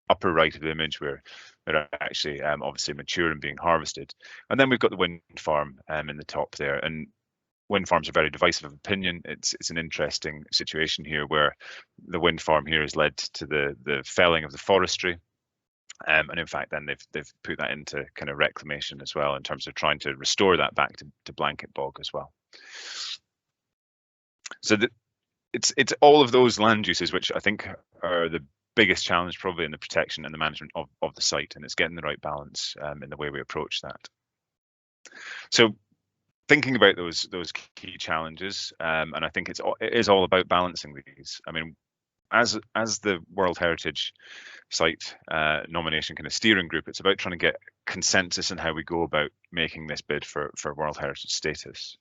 upper right of the image where they're actually obviously mature and being harvested. And then we've got the wind farm in the top there. And wind farms are very divisive of opinion. It's an interesting situation here where the wind farm here has led to the felling of the forestry. And in fact, then they've put that into kind of reclamation as well in terms of trying to restore that back to blanket bog as well. So it's all of those land uses which I think are the biggest challenge probably in the protection and the management of the site, and it's getting the right balance in the way we approach that. So thinking about those key challenges, and I think it is all about balancing these. I mean, as the World Heritage Site nomination kind of steering group, it's about trying to get consensus on how we go about making this bid for World Heritage status.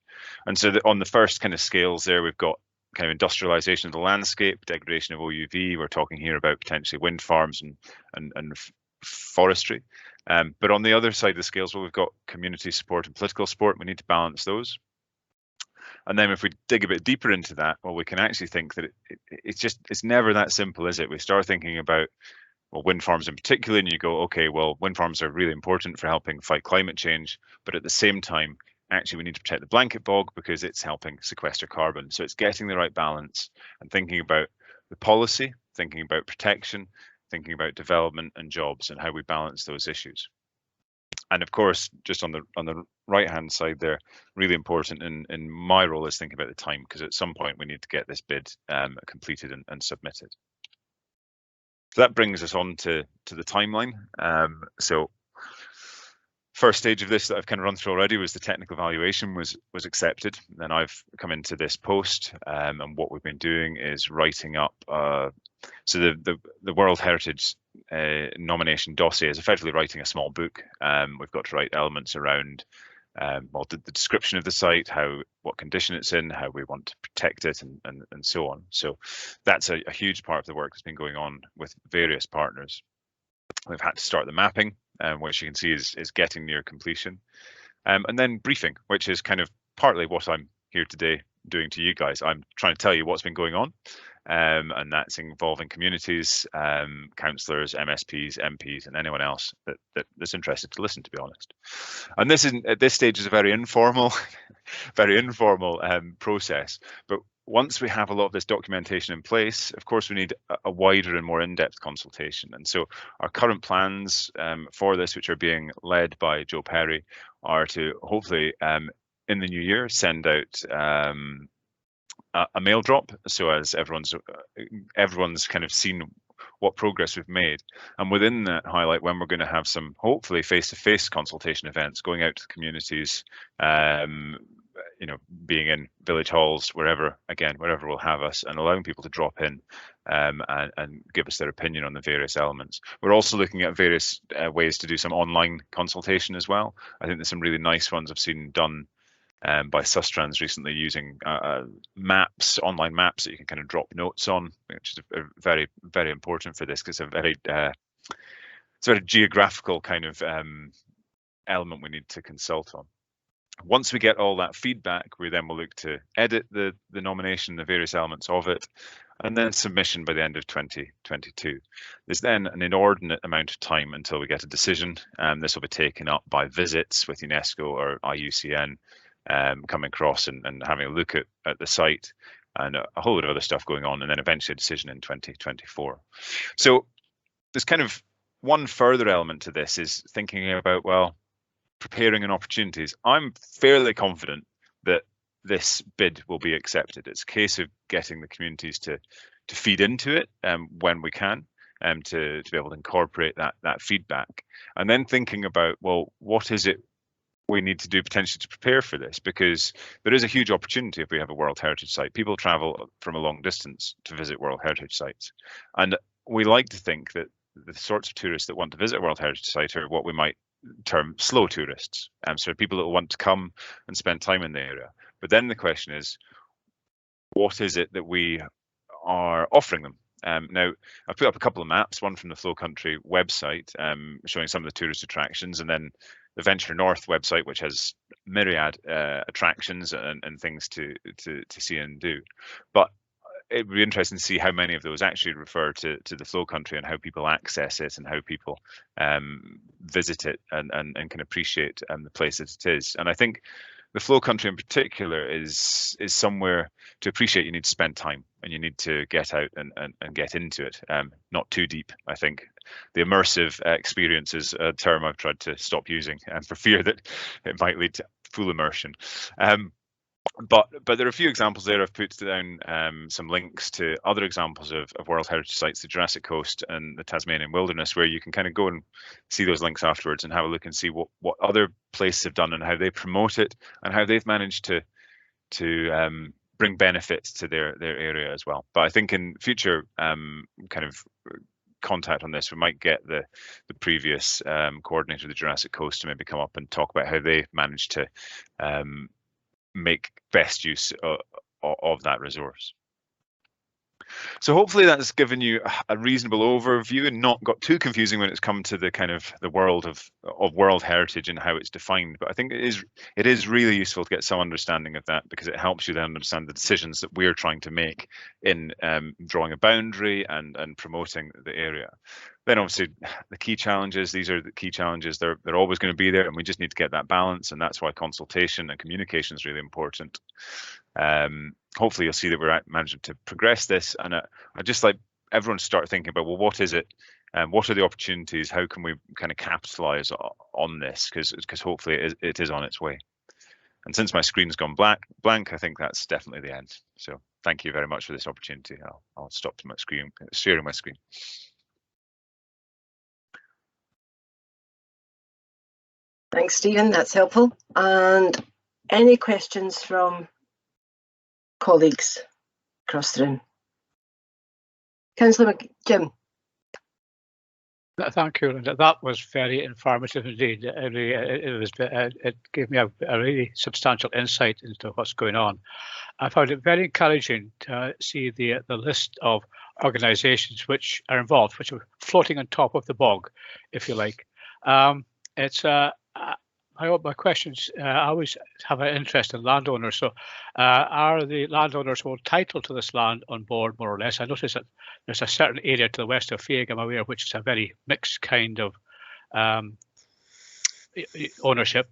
And so on the first kind of scales there, we've got kind of industrialization of the landscape, degradation of OUV. We're talking here about potentially wind farms and forestry. But on the other side of the scales, well, we've got community support and political support. We need to balance those. And then if we dig a bit deeper into that, well, we can actually think that it's never that simple, is it? We start thinking about, well, wind farms in particular, and you go, okay, well, wind farms are really important for helping fight climate change, but at the same time, actually, we need to protect the blanket bog because it's helping sequester carbon. So it's getting the right balance and thinking about the policy, thinking about protection, thinking about development and jobs and how we balance those issues. And of course, just on the right-hand side there, really important in my role is thinking about the time, because at some point we need to get this bid completed and submitted. So that brings us on to the timeline. So first stage of this that I've kind of run through already was the technical evaluation was accepted. Then I've come into this post, and what we've been doing is writing up. So the World Heritage nomination dossier is effectively writing a small book. We've got to write elements around well, the description of the site, what condition it's in, how we want to protect it, and so on. So that's a huge part of the work that's been going on with various partners. We've had to start the mapping, which you can see is getting near completion, and then briefing, which is kind of partly what I'm here today doing to you guys. I'm trying to tell you what's been going on, and that's involving communities, councillors, MSPs, MPs, and anyone else that's interested to listen, to be honest. And this is, at this stage, is a very informal, process. But once we have a lot of this documentation in place, of course, we need a wider and more in-depth consultation. And so our current plans for this, which are being led by Joe Perry, are to hopefully in the new year send out a mail drop, so as everyone's kind of seen what progress we've made, and within that highlight when we're going to have some hopefully face-to-face consultation events, going out to the communities, you know, being in village halls, wherever will have us, and allowing people to drop in and give us their opinion on the various elements. We're also looking at various ways to do some online consultation as well. I think there's some really nice ones I've seen done by Sustrans recently, using maps, online maps that you can kind of drop notes on, which is very, very important for this, because it's a very sort of geographical kind of element we need to consult on. Once we get all that feedback, we then will look to edit the nomination, the various elements of it, and then submission by the end of 2022. There's then an inordinate amount of time until we get a decision, and this will be taken up by visits with UNESCO or IUCN, coming across and having a look at the site, and a whole lot of other stuff going on, and then eventually a decision in 2024. So there's kind of one further element to this, is thinking about, well, preparing and opportunities. I'm fairly confident that this bid will be accepted. It's a case of getting the communities to feed into it when we can, to be able to incorporate that feedback, and then thinking about, well, what is it we need to do potentially to prepare for this, because there is a huge opportunity if we have a World Heritage Site. People travel from a long distance to visit World Heritage Sites, and we like to think that the sorts of tourists that want to visit a World Heritage Site are what we might term slow tourists, so people that want to come and spend time in the area. But then the question is, what is it that we are offering them? Now, I've put up a couple of maps, one from the Flow Country website, showing some of the tourist attractions, and then the Venture North website, which has myriad attractions and things to see and do. But it would be interesting to see how many of those actually refer to the Flow Country, and how people access it, and how people visit it and can appreciate the place that it is. And I think the Flow Country in particular is somewhere to appreciate. You need to spend time, and you need to get out and get into it, not too deep. I think the immersive experience is a term I've tried to stop using, for fear that it might lead to full immersion. But there are a few examples there. I've put down some links to other examples of World Heritage Sites, the Jurassic Coast and the Tasmanian Wilderness, where you can kind of go and see those links afterwards and have a look and see what other places have done and how they promote it, and how they've managed to bring benefits to their area as well. But I think in future kind of contact on this, we might get the previous coordinator of the Jurassic Coast to maybe come up and talk about how they managed to make best use of that resource. So hopefully that's given you a reasonable overview and not got too confusing when it's come to the kind of the world of World Heritage and how it's defined. But I think it is really useful to get some understanding of that, because it helps you then understand the decisions that we're trying to make in drawing a boundary and promoting the area. Then obviously the key challenges, these are the key challenges, they're always going to be there, and we just need to get that balance, and that's why consultation and communication is really important. Hopefully you'll see that we're managing to progress this, and I just like everyone to start thinking about, well, what is it, and what are the opportunities, how can we kind of capitalize on this, because hopefully it is on its way. And since my screen's gone blank, I think that's definitely the end. So thank you very much for this opportunity. I'll stop my screen, sharing my screen. Thanks, Stephen. That's helpful. And any questions from colleagues across the room? Councillor Jim. Thank you, Linda. That was very informative indeed. It gave me a really substantial insight into what's going on. I found it very encouraging to see the list of organisations which are involved, which are floating on top of the bog, if you like. My questions, I always have an interest in landowners. So are the landowners who are entitled to this land on board, more or less? I notice that there's a certain area to the west of Feig, I'm aware, which is a very mixed kind of ownership.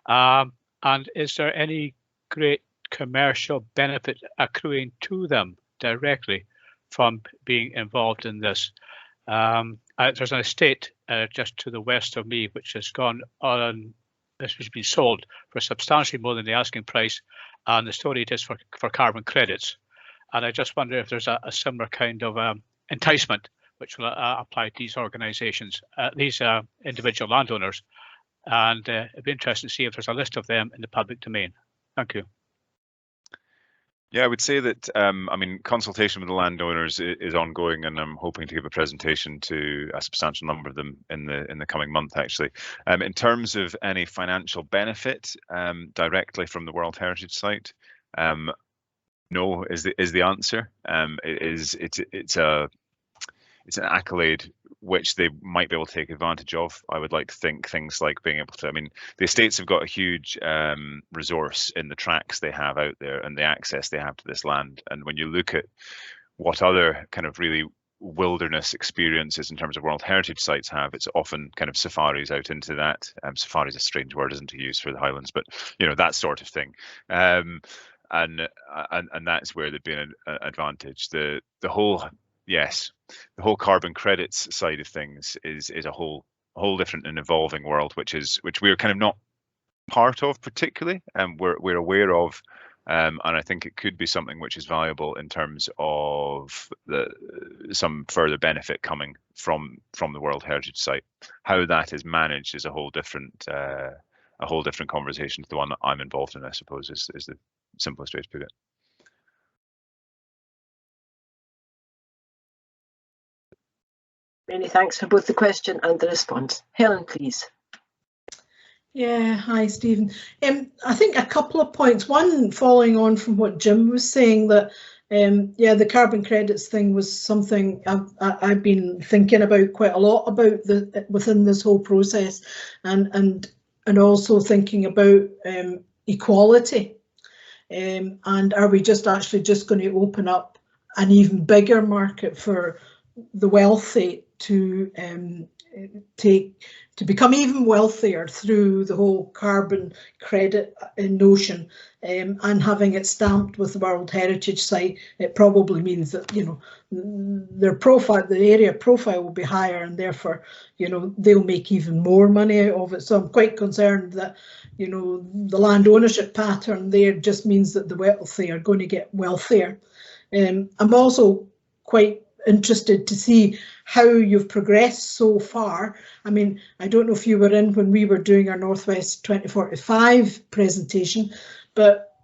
And is there any great commercial benefit accruing to them directly from being involved in this? There's an estate just to the west of me, which has gone on. This has been sold for substantially more than the asking price, and the story it is for carbon credits. And I just wonder if there's a similar kind of enticement which will apply to these organisations, these individual landowners. And it'd be interesting to see if there's a list of them in the public domain. Thank you. Yeah, I would say that, I mean, consultation with the landowners is ongoing, and I'm hoping to give a presentation to a substantial number of them in the coming month, actually. In terms of any financial benefit directly from the World Heritage Site, no is the answer. It's an accolade which they might be able to take advantage of. I would like to think things like being able to, I mean, the estates have got a huge resource in the tracks they have out there and the access they have to this land. And when you look at what other kind of really wilderness experiences in terms of World Heritage sites have, it's often kind of safaris out into that. Safari is a strange word, isn't it, to use for the Highlands, but you know, that sort of thing. And that's where there'd be an advantage. The whole, yes, the whole carbon credits side of things is a whole different and evolving world, which we're kind of not part of particularly, and we're aware of, and I think it could be something which is valuable in terms of some further benefit coming from the World Heritage Site. How that is managed is a whole different conversation to the one that I'm involved in, I suppose, is the simplest way to put it. Many thanks for both the question and the response. Helen, please. Yeah, hi, Stephen. I think a couple of points. One, following on from what Jim was saying, that yeah, the carbon credits thing was something I've been thinking about quite a lot about within this whole process, and also thinking about equality. And are we just going to open up an even bigger market for the wealthy to become even wealthier through the whole carbon credit notion, and having it stamped with the World Heritage Site? It probably means that, you know, their profile, the area profile will be higher, and therefore, you know, they'll make even more money out of it. So I'm quite concerned that, you know, the land ownership pattern there just means that the wealthy are going to get wealthier. I'm also quite interested to see how you've progressed so far. I mean, I don't know if you were in when we were doing our Northwest 2045 presentation, but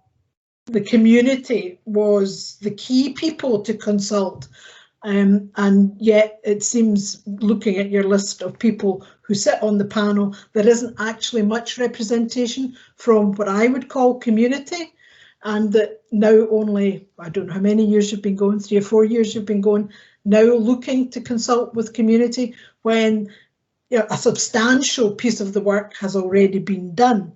the community was the key people to consult. And yet it seems, looking at your list of people who sit on the panel, there isn't actually much representation from what I would call community. And that now only, I don't know how many years you've been going, 3 or 4 years you've been going, now looking to consult with community, when, you know, a substantial piece of the work has already been done.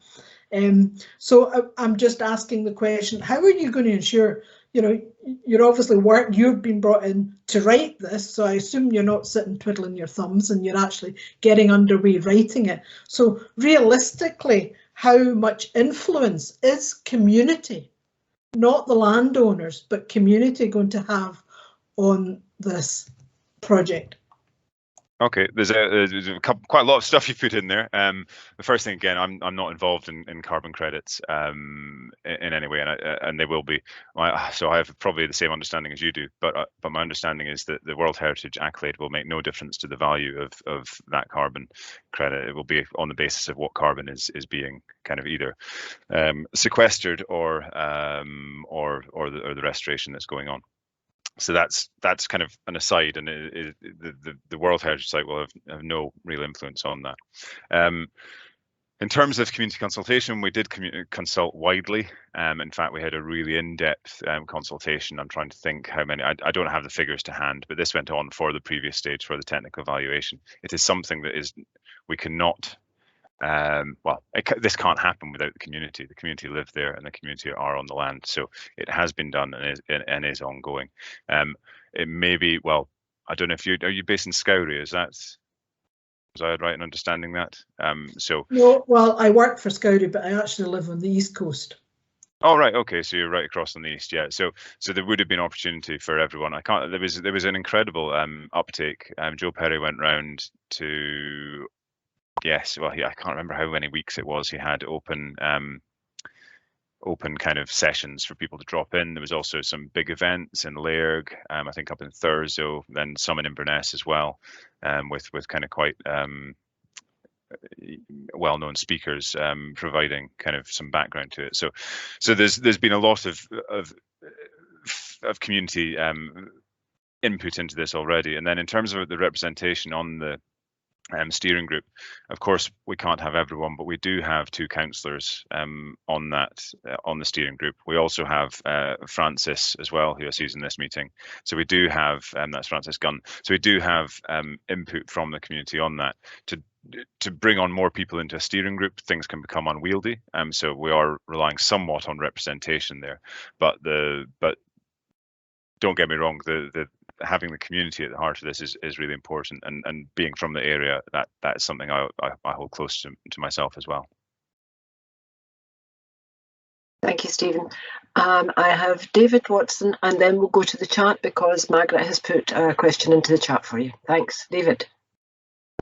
So I'm just asking the question, how are you going to ensure, you know, you're obviously you've been brought in to write this, so I assume you're not sitting twiddling your thumbs and you're actually getting underway writing it. So realistically, how much influence is community, not the landowners, but community, going to have on this project? Okay, there's quite a lot of stuff you put in there. The first thing, again, I'm not involved in carbon credits in any way, and they will be. So I have probably the same understanding as you do, but my understanding is that the World Heritage accolade will make no difference to the value of that carbon credit. It will be on the basis of what carbon is being kind of either sequestered or the restoration that's going on. So that's kind of an aside, and the World Heritage Site will have no real influence on that. In terms of community consultation, we did consult widely. In fact, we had a really in-depth consultation. I'm trying to think how many. I don't have the figures to hand, but this went on for the previous stage for the technical evaluation. It is something that we cannot. This can't happen without the community. The community live there, and the community are on the land. So it has been done and is ongoing. It may be, well, I don't know if are you based in Scourie? Was I right in understanding that? So no, well, I work for Scourie, but I actually live on the East Coast. Oh, right. Okay, so you're right across on the east. Yeah. So there would have been opportunity for everyone. There was an incredible uptake. Joe Perry went round to. Yes, well, I can't remember how many weeks it was. He had open kind of sessions for people to drop in. There was also some big events in Lairg, I think up in Thurso, then some in Inverness as well, with kind of quite well-known speakers providing kind of some background to it. So there's been a lot of of community input into this already. And then in terms of the representation on the steering group, of course we can't have everyone, but we do have 2 councillors on the steering group. We also have Francis as well, who I see in this meeting. So we do have that's Francis Gunn. So we do have input from the community on that. To bring on more people into a steering group, things can become unwieldy. So we are relying somewhat on representation there. But don't get me wrong, the having the community at the heart of this is really important, and being from the area, that's something I hold close to myself as well. Thank you, Stephen. I have David Watson, and then we'll go to the chat because Margaret has put a question into the chat for you. Thanks, David.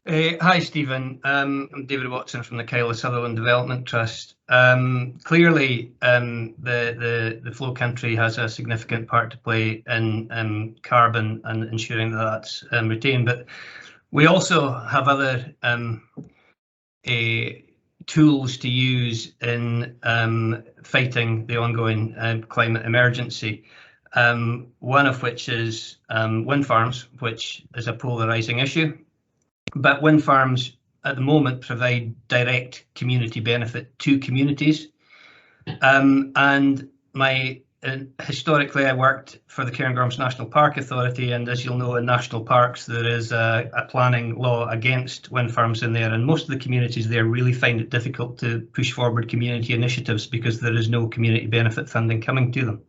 Hi, Stephen. I'm David Watson from the Kyla Sutherland Development Trust. Clearly, the flow country has a significant part to play in carbon and ensuring that that's retained, but we also have other tools to use in fighting the ongoing climate emergency. One of which is wind farms, which is a polarising issue. But wind farms at the moment provide direct community benefit to communities. And historically I worked for the Cairngorms National Park Authority, and as you'll know, in national parks there is a planning law against wind farms in there, and most of the communities there really find it difficult to push forward community initiatives because there is no community benefit funding coming to them.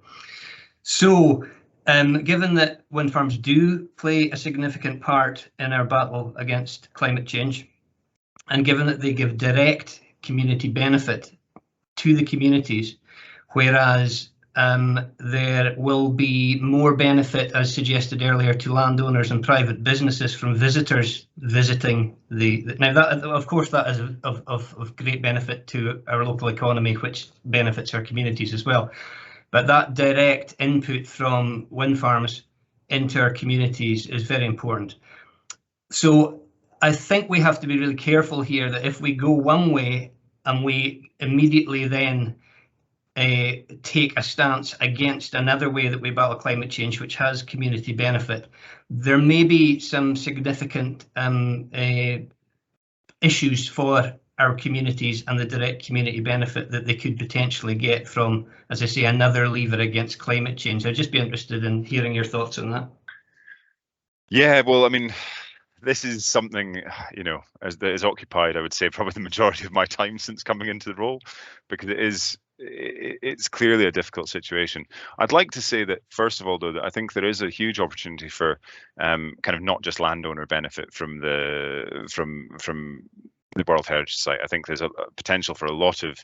So given that wind farms do play a significant part in our battle against climate change, and given that they give direct community benefit to the communities, whereas there will be more benefit, as suggested earlier, to landowners and private businesses from visitors visiting now that, of course, that is of great benefit to our local economy, which benefits our communities as well. But that direct input from wind farms into our communities is very important. So I think we have to be really careful here that if we go one way and we immediately then take a stance against another way that we battle climate change, which has community benefit, there may be some significant issues for our communities and the direct community benefit that they could potentially get from, as I say, another lever against climate change. I'd just be interested in hearing your thoughts on that. Yeah, well, I mean, this is something, you know, that is occupied, I would say, probably the majority of my time since coming into the role, because it's clearly a difficult situation. I'd like to say that, first of all, though, that I think there is a huge opportunity for kind of not just landowner benefit from the World Heritage Site. I think there's a potential for a lot of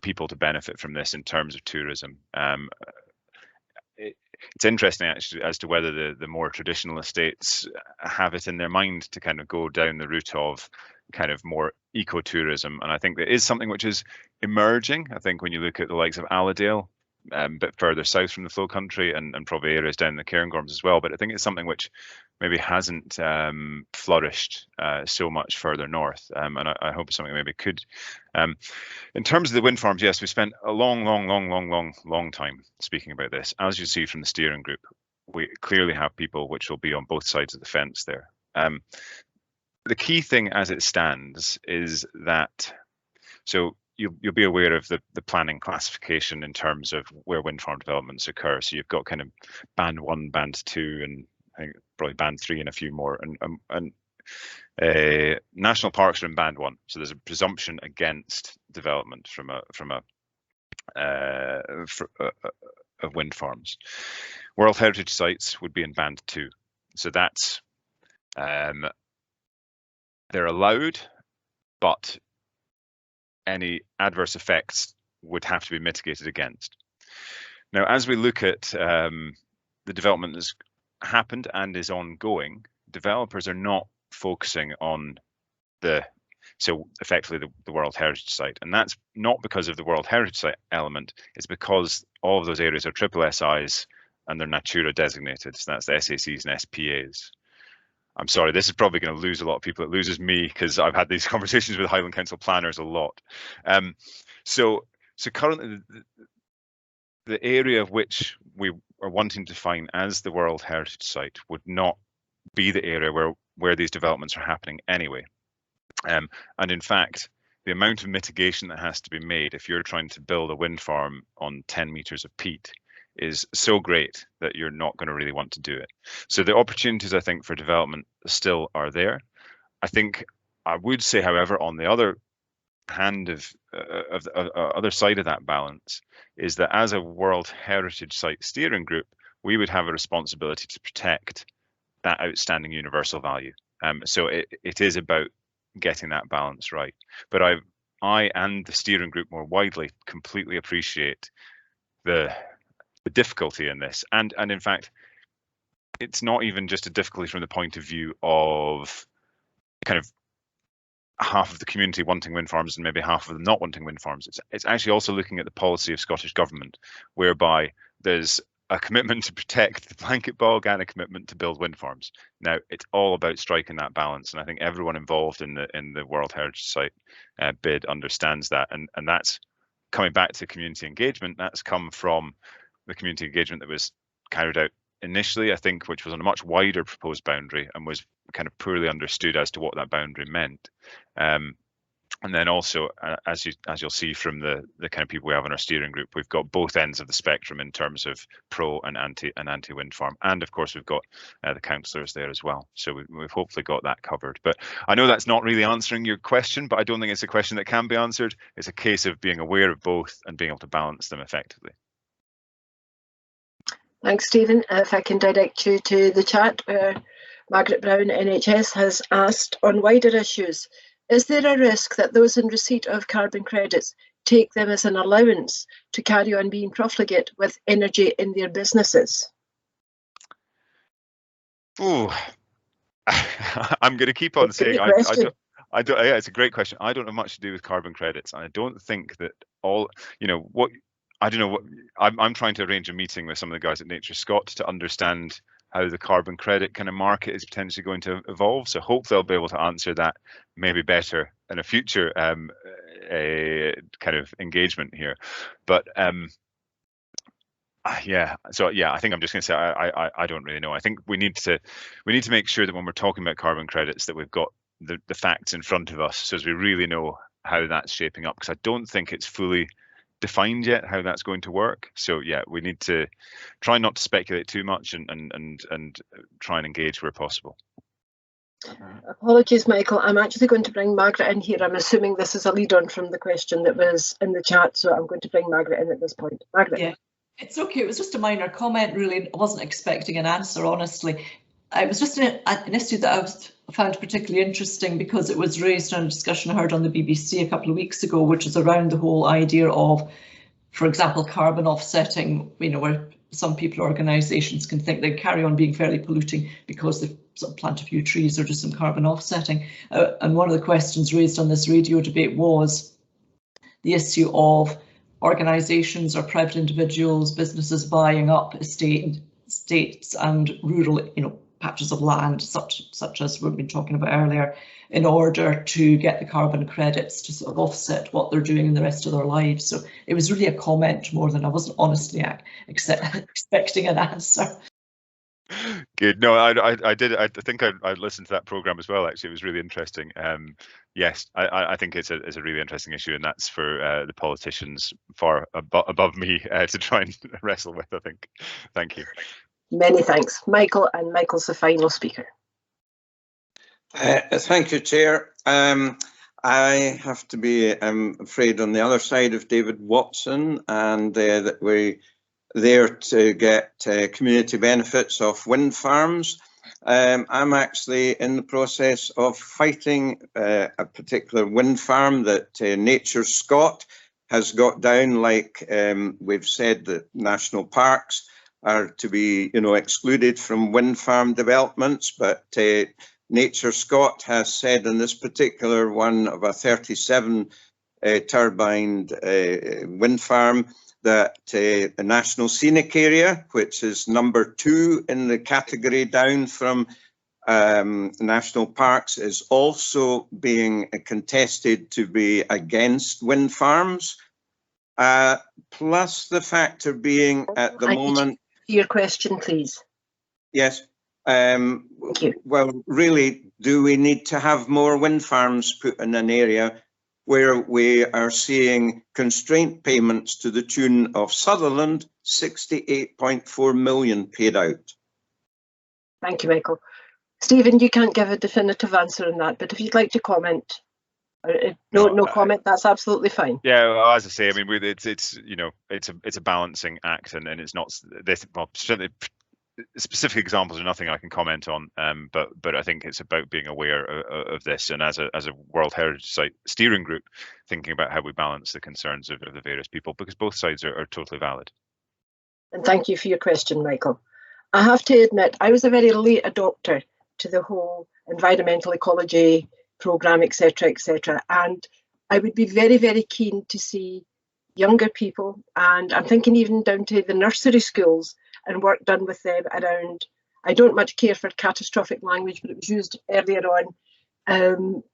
people to benefit from this in terms of tourism. It's interesting actually as to whether the more traditional estates have it in their mind to kind of go down the route of kind of more ecotourism, and I think there is something which is emerging. I think when you look at the likes of Allerdale, a bit further south from the flow country, and probably areas down the Cairngorms as well, but I think it's something which maybe hasn't flourished so much further north, and I hope something maybe could. In terms of the wind farms, yes, we spent a long time speaking about this. As you see from the steering group, we clearly have people which will be on both sides of the fence there. The key thing as it stands is that, so you'll be aware of the planning classification in terms of where wind farm developments occur. So you've got kind of band 1, band 2, and I think probably band 3 and a few more. And national parks are in band 1, so there's a presumption against development of wind farms. World Heritage Sites would be in band 2, so that's they're allowed, but any adverse effects would have to be mitigated against. Now, as we look at the development that's happened and is ongoing, developers are not focusing on effectively the World Heritage Site. And that's not because of the World Heritage Site element, it's because all of those areas are triple SIs and they're Natura designated. So that's the SACs and SPAs. I'm sorry, this is probably going to lose a lot of people. It loses me because I've had these conversations with Highland Council planners a lot. So currently the area of which we are wanting to define as the World Heritage Site would not be the area where these developments are happening anyway. And in fact, the amount of mitigation that has to be made if you're trying to build a wind farm on 10 meters of peat is so great that you're not going to really want to do it. So the opportunities, I think, for development still are there. I think I would say, however, on the other hand of other side of that balance is that as a World Heritage Site steering group, we would have a responsibility to protect that outstanding universal value. So it is about getting that balance right. But I and the steering group more widely completely appreciate the difficulty in this, and in fact, it's not even just a difficulty from the point of view of kind of half of the community wanting wind farms and maybe half of them not wanting wind farms. It's actually also looking at the policy of Scottish Government, whereby there's a commitment to protect the blanket bog and a commitment to build wind farms. Now, it's all about striking that balance, and I think everyone involved in the World Heritage Site bid understands that, and that's coming back to community engagement. That's come from the community engagement that was carried out initially, I think, which was on a much wider proposed boundary and was kind of poorly understood as to what that boundary meant. And then also, as you'll see from the kind of people we have in our steering group, we've got both ends of the spectrum in terms of pro and anti wind farm, and of course we've got the councillors there as well. So we've hopefully got that covered. But I know that's not really answering your question, but I don't think it's a question that can be answered. It's a case of being aware of both and being able to balance them effectively. Thanks, Stephen. If I can direct you to the chat where Margaret Brown, NHS, has asked, on wider issues, is there a risk that those in receipt of carbon credits take them as an allowance to carry on being profligate with energy in their businesses? Oh, I'm going to keep on saying I don't. Yeah, it's a great question. I don't have much to do with carbon credits, and I don't think that all, what. I don't know what I'm trying to arrange a meeting with some of the guys at Nature Scott to understand how the carbon credit kind of market is potentially going to evolve. So hopefully I'll be able to answer that maybe better in a future kind of engagement here. But yeah, so yeah, I think I'm just going to say I don't really know. I think we need to make sure that when we're talking about carbon credits that we've got the facts in front of us, so as we really know how that's shaping up, because I don't think it's fully defined yet how that's going to work. So yeah, we need to try not to speculate too much and try and engage where possible. Apologies, Michael. I'm actually going to bring Margaret in here. I'm assuming this is a lead on from the question that was in the chat, so I'm going to bring Margaret in at this point. Margaret. Yeah, it's okay. It was just a minor comment, really. I wasn't expecting an answer, honestly. It was just an issue that I found particularly interesting because it was raised in a discussion I heard on the BBC a couple of weeks ago, which is around the whole idea of, for example, carbon offsetting, where some people, organisations can think they carry on being fairly polluting because they've sort of plant a few trees or do some carbon offsetting. And one of the questions raised on this radio debate was the issue of organisations or private individuals, businesses buying up estates and rural, patches of land, such as we've been talking about earlier, in order to get the carbon credits to sort of offset what they're doing in the rest of their lives. So it was really a comment more than I wasn't honestly expecting an answer. Good. No, I did. I think I listened to that program as well. Actually, it was really interesting. Yes, I think it's a really interesting issue, and that's for the politicians far above me to try and wrestle with, I think. Thank you. Many thanks, Michael, and Michael's the final speaker. Thank you, Chair. I have to be, I'm afraid, on the other side of David Watson, and that we're there to get community benefits of wind farms. I'm actually in the process of fighting a particular wind farm that Nature Scott has got down, like we've said that national parks are to be, excluded from wind farm developments, but Nature Scott has said in this particular one of a 37 turbined wind farm that a national scenic area, which is number 2 in the category down from national parks, is also being contested to be against wind farms. plus the factor being at the moment. Your question, please. Yes. Well, really, do we need to have more wind farms put in an area where we are seeing constraint payments to the tune of Sutherland 68.4 million paid out? Thank you, Michael. Stephen, you can't give a definitive answer on that, but if you'd like to comment, no comment, that's absolutely fine. Yeah, well, as I say, I mean, it's you know, it's a balancing act, and it's not this. Well, certainly specific examples are nothing I can comment on, but I think it's about being aware of this, and as a World Heritage Site steering group, thinking about how we balance the concerns of the various people, because both sides are totally valid. And thank you for your question, Michael. I have to admit, I was a very late adopter to the whole environmental ecology programme, etc., etc., and I would be very, very keen to see younger people, and I'm thinking even down to the nursery schools, and work done with them around. I don't much care for catastrophic language, but it was used earlier on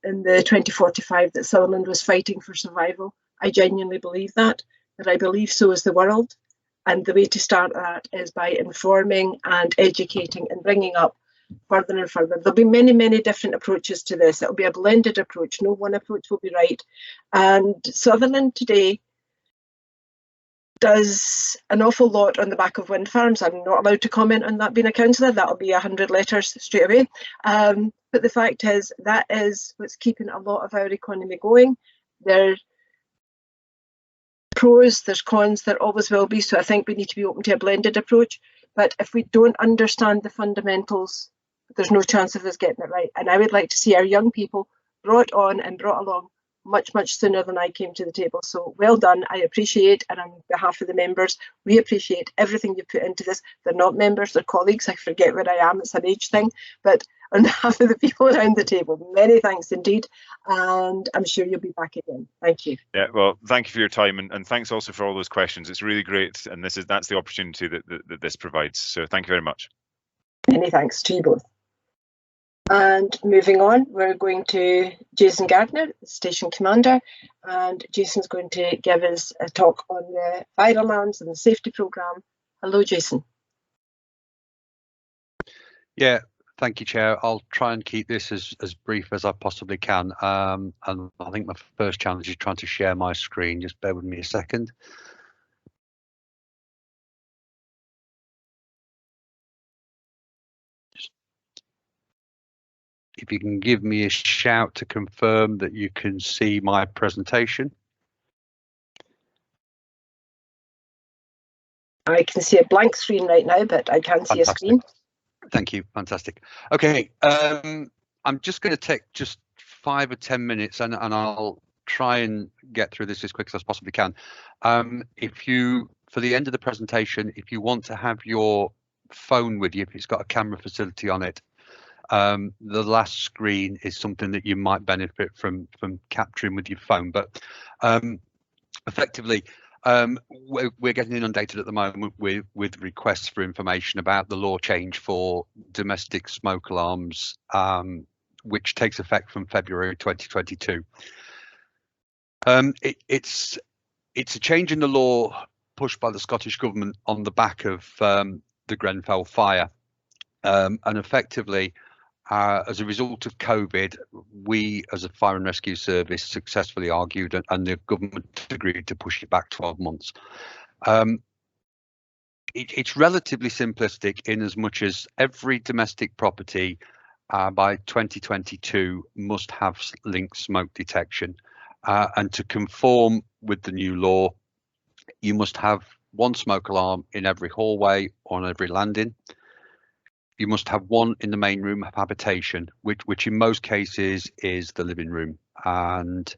in the 2045 that Sutherland was fighting for survival. I genuinely believe that, but I believe so is the world. And the way to start that is by informing and educating and bringing up further and further. There'll be many, many different approaches to this. It'll be a blended approach. No one approach will be right. And Sutherland today does an awful lot on the back of wind farms. I'm not allowed to comment on that being a councillor. That'll be 100 letters straight away. But the fact is, that is what's keeping a lot of our economy going. There's pros, there's cons, there always will be. So I think we need to be open to a blended approach. But if we don't understand the fundamentals, there's no chance of us getting it right. And I would like to see our young people brought on and brought along much, much sooner than I came to the table. So well done. I appreciate, and on behalf of the members, we appreciate everything you put into this. They're not members, they're colleagues. I forget where I am, it's an age thing. But on behalf of the people around the table, many thanks indeed. And I'm sure you'll be back again. Thank you. Yeah, well, thank you for your time, and thanks also for all those questions. It's really great, and that's the opportunity that this provides. So thank you very much. Many thanks to you both. And moving on, we're going to Jason Gardner, Station Commander, and Jason's going to give us a talk on the fire alarms and the safety programme. Hello, Jason. Yeah, thank you, Chair. I'll try and keep this as brief as I possibly can. And I think my first challenge is trying to share my screen. Just bear with me a second. If you can give me a shout to confirm that you can see my presentation. I can see a blank screen right now, but I can see a screen. Thank you. Fantastic. Okay, I'm just going to take just 5 or 10 minutes and I'll try and get through this as quick as I possibly can. For the end of the presentation, if you want to have your phone with you, if it's got a camera facility on it, the last screen is something that you might benefit from capturing with your phone. But effectively, we're getting inundated at the moment with requests for information about the law change for domestic smoke alarms, which takes effect from February 2022. It's a change in the law pushed by the Scottish Government on the back of the Grenfell fire, and effectively, as a result of COVID, we as a fire and rescue service successfully argued and the government agreed to push it back 12 months. It's relatively simplistic in as much as every domestic property by 2022 must have linked smoke detection. And to conform with the new law, you must have one smoke alarm in every hallway or on every landing. You must have one in the main room of habitation, which in most cases is the living room, and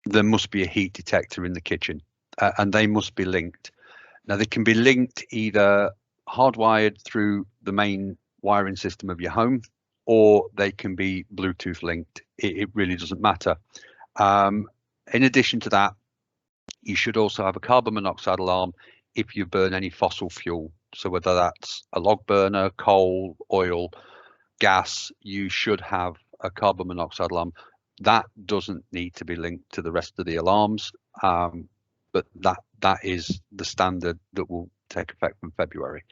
there must be a heat detector in the kitchen, and they must be linked. Now they can be linked either hardwired through the main wiring system of your home, or they can be Bluetooth linked. It really doesn't matter. In addition to that, you should also have a carbon monoxide alarm if you burn any fossil fuel. So whether that's a log burner, coal, oil, gas, you should have a carbon monoxide alarm. That doesn't need to be linked to the rest of the alarms. but that is the standard that will take effect from February.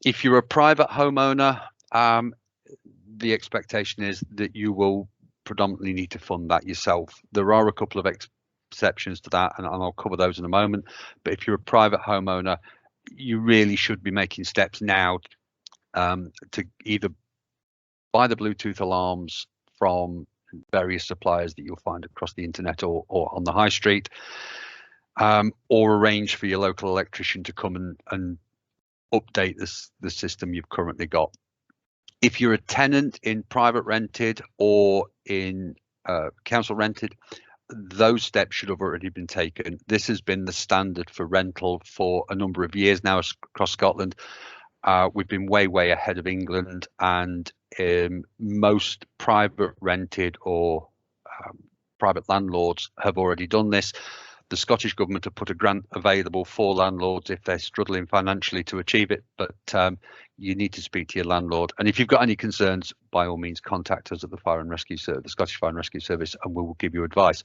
If you're a private homeowner, the expectation is that you will predominantly need to fund that yourself. There are a couple of exceptions to that, and I'll cover those in a moment. But if you're a private homeowner, you really should be making steps now to either buy the Bluetooth alarms from various suppliers that you'll find across the internet or on the high street, or arrange for your local electrician to come and update the system you've currently got. If you're a tenant in private rented or in council rented, those steps should have already been taken. This has been the standard for rental for a number of years now across Scotland. We've been way ahead of England, and most private rented or private landlords have already done this. The Scottish Government have put a grant available for landlords if they're struggling financially to achieve it, but you need to speak to your landlord. And if you've got any concerns, by all means, contact us at the Fire and Rescue Service, the Scottish Fire and Rescue Service, and we will give you advice.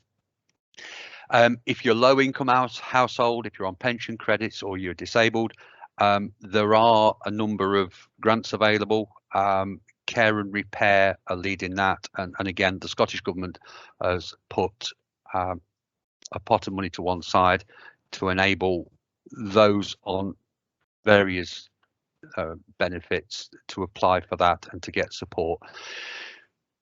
If you're low income household, if you're on pension credits or you're disabled, there are a number of grants available. Care and Repair are leading that, and again, the Scottish Government has put a pot of money to one side to enable those on various benefits to apply for that and to get support.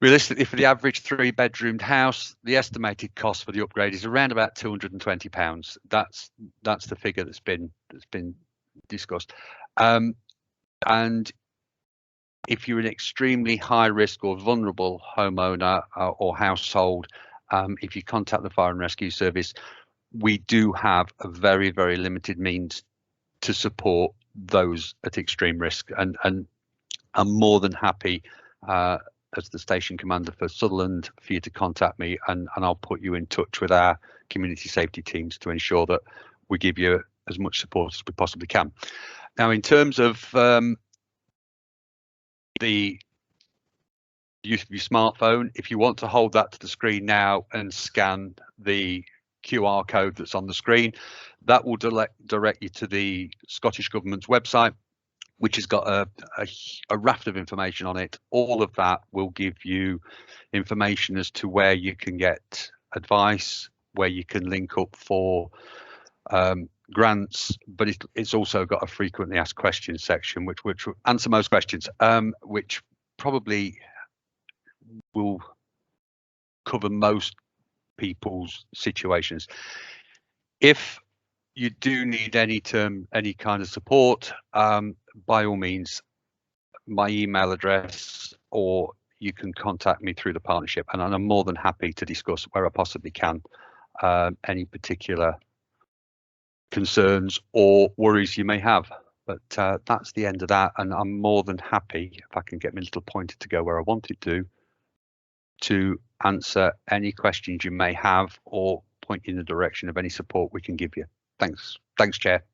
Realistically, for the average 3-bedroomed house, the estimated cost for the upgrade is around about £220. That's the figure that's been discussed. And if you're an extremely high risk or vulnerable homeowner or household, if you contact the Fire and Rescue Service, we do have a very limited means to support those at extreme risk, and I'm more than happy as the station commander for Sutherland for you to contact me, and I'll put you in touch with our community safety teams to ensure that we give you as much support as we possibly can. Now, in terms of the use of your smartphone, if you want to hold that to the screen now and scan the QR code that's on the screen, that will direct you to the Scottish Government's website, which has got a raft of information on it. All of that will give you information as to where you can get advice, where you can link up for grants, but it's also got a frequently asked questions section, which will answer most questions, which probably will cover most people's situations. If you do need any kind of support, by all means, my email address, or you can contact me through the partnership, and I'm more than happy to discuss where I possibly can any particular concerns or worries you may have. But that's the end of that, and I'm more than happy, if I can get my little pointer to go where I want it to answer any questions you may have or point you in the direction of any support we can give you. Thanks, Chair.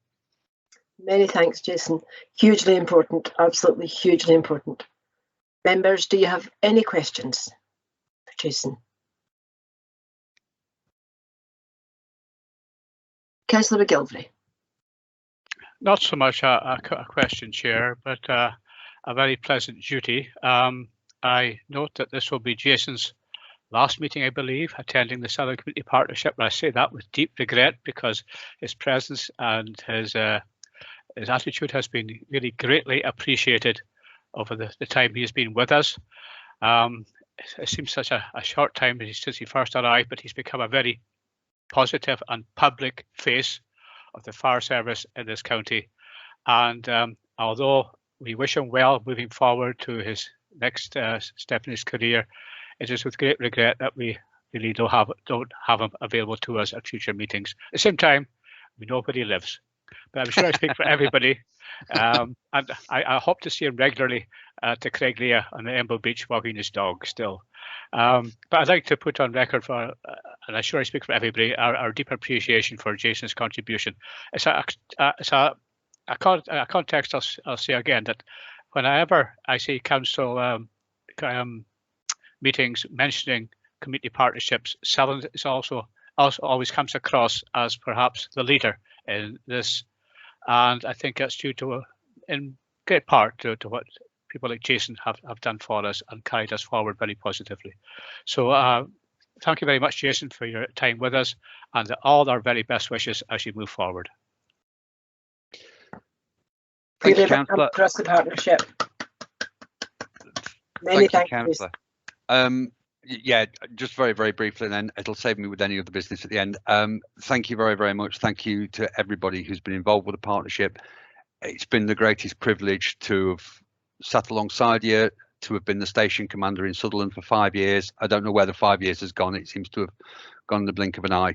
Many thanks, Jason. Hugely important, absolutely hugely important. Members, do you have any questions for Jason? Councillor McGilvray. Not so much a question, Chair, but a very pleasant duty. I note that this will be Jason's last meeting, I believe, attending the Southern Community Partnership. And I say that with deep regret, because his presence and his attitude has been really greatly appreciated over the time he has been with us. It seems such a short time since he first arrived, but he's become a very positive and public face of the fire service in this county. And although we wish him well moving forward to his next step in his career, it is with great regret that we really don't have him available to us at future meetings. At the same time, we know where he lives. But I'm sure I speak for everybody, and I hope to see him regularly to Craiglea on the Emble Beach walking his dog still. But I'd like to put on record for, and I'm sure I speak for everybody, our deep appreciation for Jason's contribution. It's a context I'll say again, that whenever I see council meetings mentioning community partnerships, Sutherland is also also always comes across as perhaps the leader in this. And I think that's due to, in great part, to what people like Jason have done for us and carried us forward very positively. So thank you very much, Jason, for your time with us, and all our very best wishes as you move forward. Thank you, Councillor. Across the partnership. Many thank you, Councillor. Yeah, just very, very briefly, and then it'll save me with any other business at the end. Thank you very, very much. Thank you to everybody who's been involved with the partnership. It's been the greatest privilege to have sat alongside you, to have been the station commander in Sutherland for 5 years. I don't know where the 5 years has gone. It seems to have gone in the blink of an eye.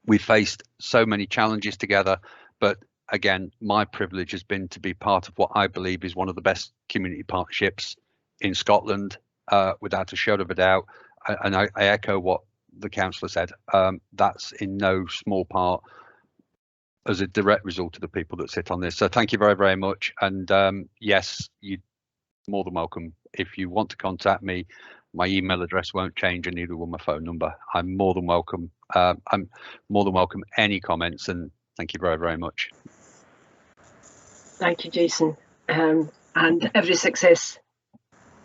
We faced so many challenges together, but again, my privilege has been to be part of what I believe is one of the best community partnerships in Scotland, without a shadow of a doubt. And I echo what the councillor said. That's in no small part as a direct result of the people that sit on this. So thank you very, very much. And yes, you're more than welcome. If you want to contact me, my email address won't change, and neither will my phone number. I'm more than welcome. I'm more than welcome any comments, and thank you very, very much. Thank you, Jason, and every success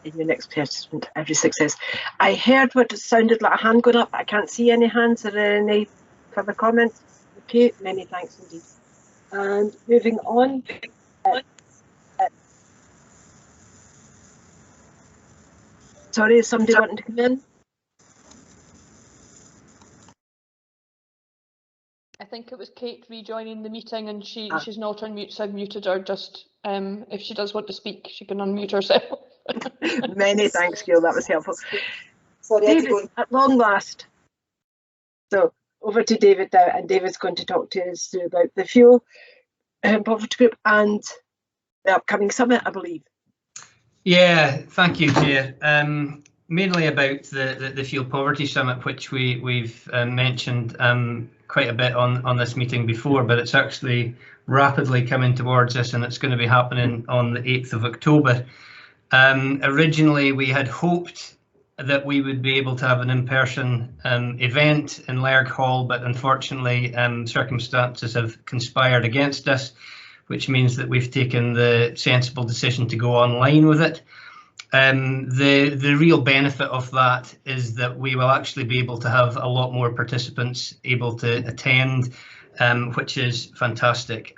in your next participant, every success. I heard what sounded like a hand going up. I can't see any hands or any further comments. Okay, many thanks indeed. And moving on. Sorry, is somebody wanting to come in? I think it was Kate rejoining the meeting, and she's not on mute, so I've muted her. Just if she does want to speak, she can unmute herself. Many thanks, Gail. That was helpful. Sorry, David, at long last. So over to David now, and David's going to talk to us about the fuel poverty group and the upcoming summit, I believe. Yeah, thank you, Chair. Mainly about the fuel poverty summit, which we've mentioned quite a bit on this meeting before, but it's actually rapidly coming towards us, and it's going to be happening on the 8th of October. Originally, we had hoped that we would be able to have an in-person event in Lairg Hall, but unfortunately circumstances have conspired against us, which means that we've taken the sensible decision to go online with it. The real benefit of that is that we will actually be able to have a lot more participants able to attend, which is fantastic.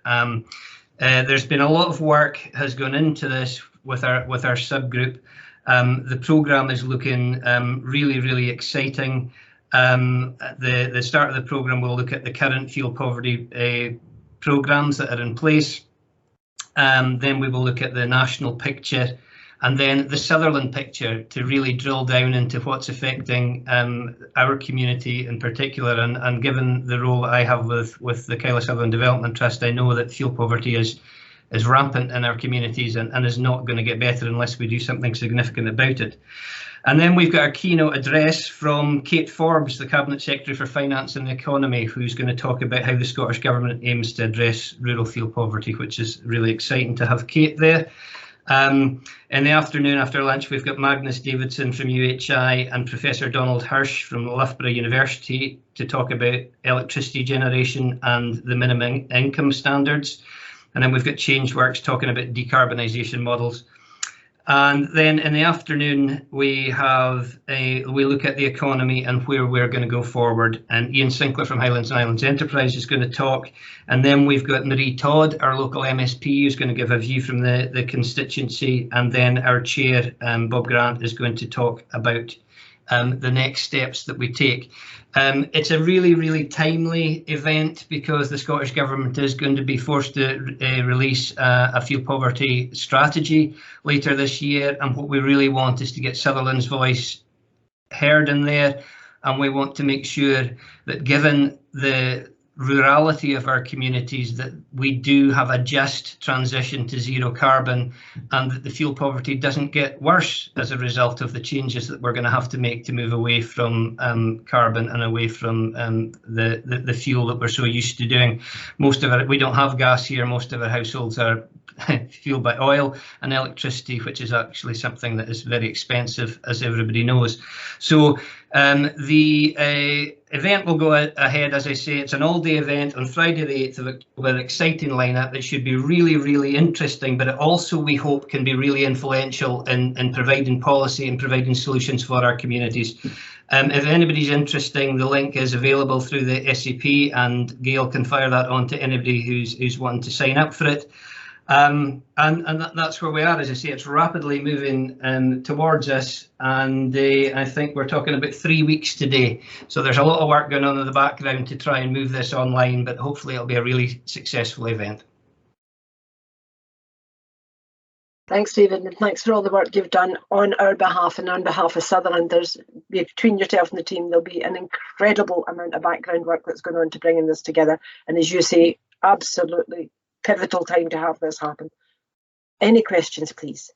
There's been a lot of work has gone into this with our subgroup. The programme is looking really, really exciting. The start of the programme will look at the current fuel poverty programmes that are in place. Then we will look at the national picture, and then the Sutherland picture to really drill down into what's affecting our community in particular. And given the role that I have with the Kyla Sutherland Development Trust, I know that fuel poverty is rampant in our communities and is not going to get better unless we do something significant about it. And then we've got our keynote address from Kate Forbes, the Cabinet Secretary for Finance and the Economy, who's going to talk about how the Scottish Government aims to address rural fuel poverty, which is really exciting to have Kate there. In the afternoon after lunch, we've got Magnus Davidson from UHI and Professor Donald Hirsch from Loughborough University to talk about electricity generation and the minimum income standards. And then we've got Changeworks talking about decarbonisation models. And then in the afternoon, we look at the economy and where we're going to go forward. And Ian Sinclair from Highlands and Islands Enterprise is going to talk. And then we've got Marie Todd, our local MSP, who's going to give a view from the constituency. And then our chair, Bob Grant, is going to talk about the next steps that we take. It's a really, really timely event because the Scottish Government is going to be forced to release a fuel poverty strategy later this year, and what we really want is to get Sutherland's voice heard in there, and we want to make sure that given the rurality of our communities that we do have a just transition to zero carbon, and that the fuel poverty doesn't get worse as a result of the changes that we're going to have to make to move away from carbon and away from the fuel that we're so used to doing. Most of it, we don't have gas here, most of our households are fueled by oil and electricity, which is actually something that is very expensive, as everybody knows. So the event will go ahead, as I say. It's an all-day event on Friday the 8th of October, exciting lineup that should be really, really interesting, but it also, we hope, can be really influential in providing policy and providing solutions for our communities. If anybody's interested, the link is available through the SCP, and Gail can fire that on to anybody who's wanting to sign up for it. And that's where we are. As I say, it's rapidly moving towards us, and I think we're talking about 3 weeks today. So there's a lot of work going on in the background to try and move this online, but hopefully it'll be a really successful event. Thanks, David, and thanks for all the work you've done on our behalf and on behalf of Sutherland. There's, between yourself and the team, there'll be an incredible amount of background work that's going on to bringing this together. And as you say, absolutely pivotal time to have this happen. Any questions, please?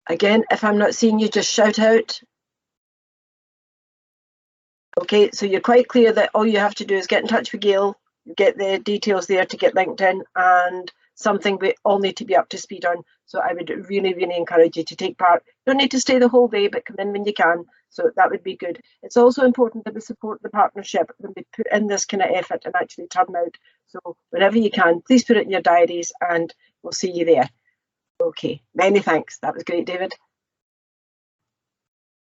Again, if I'm not seeing you, just shout out. Okay, so you're quite clear that all you have to do is get in touch with Gail, get the details there to get linked in, and something we all need to be up to speed on. So I would really, really encourage you to take part. You don't need to stay the whole day, but come in when you can. So that would be good. It's also important that we support the partnership when we put in this kind of effort and actually turn out. So whenever you can, please put it in your diaries and we'll see you there. Okay, many thanks. That was great, David.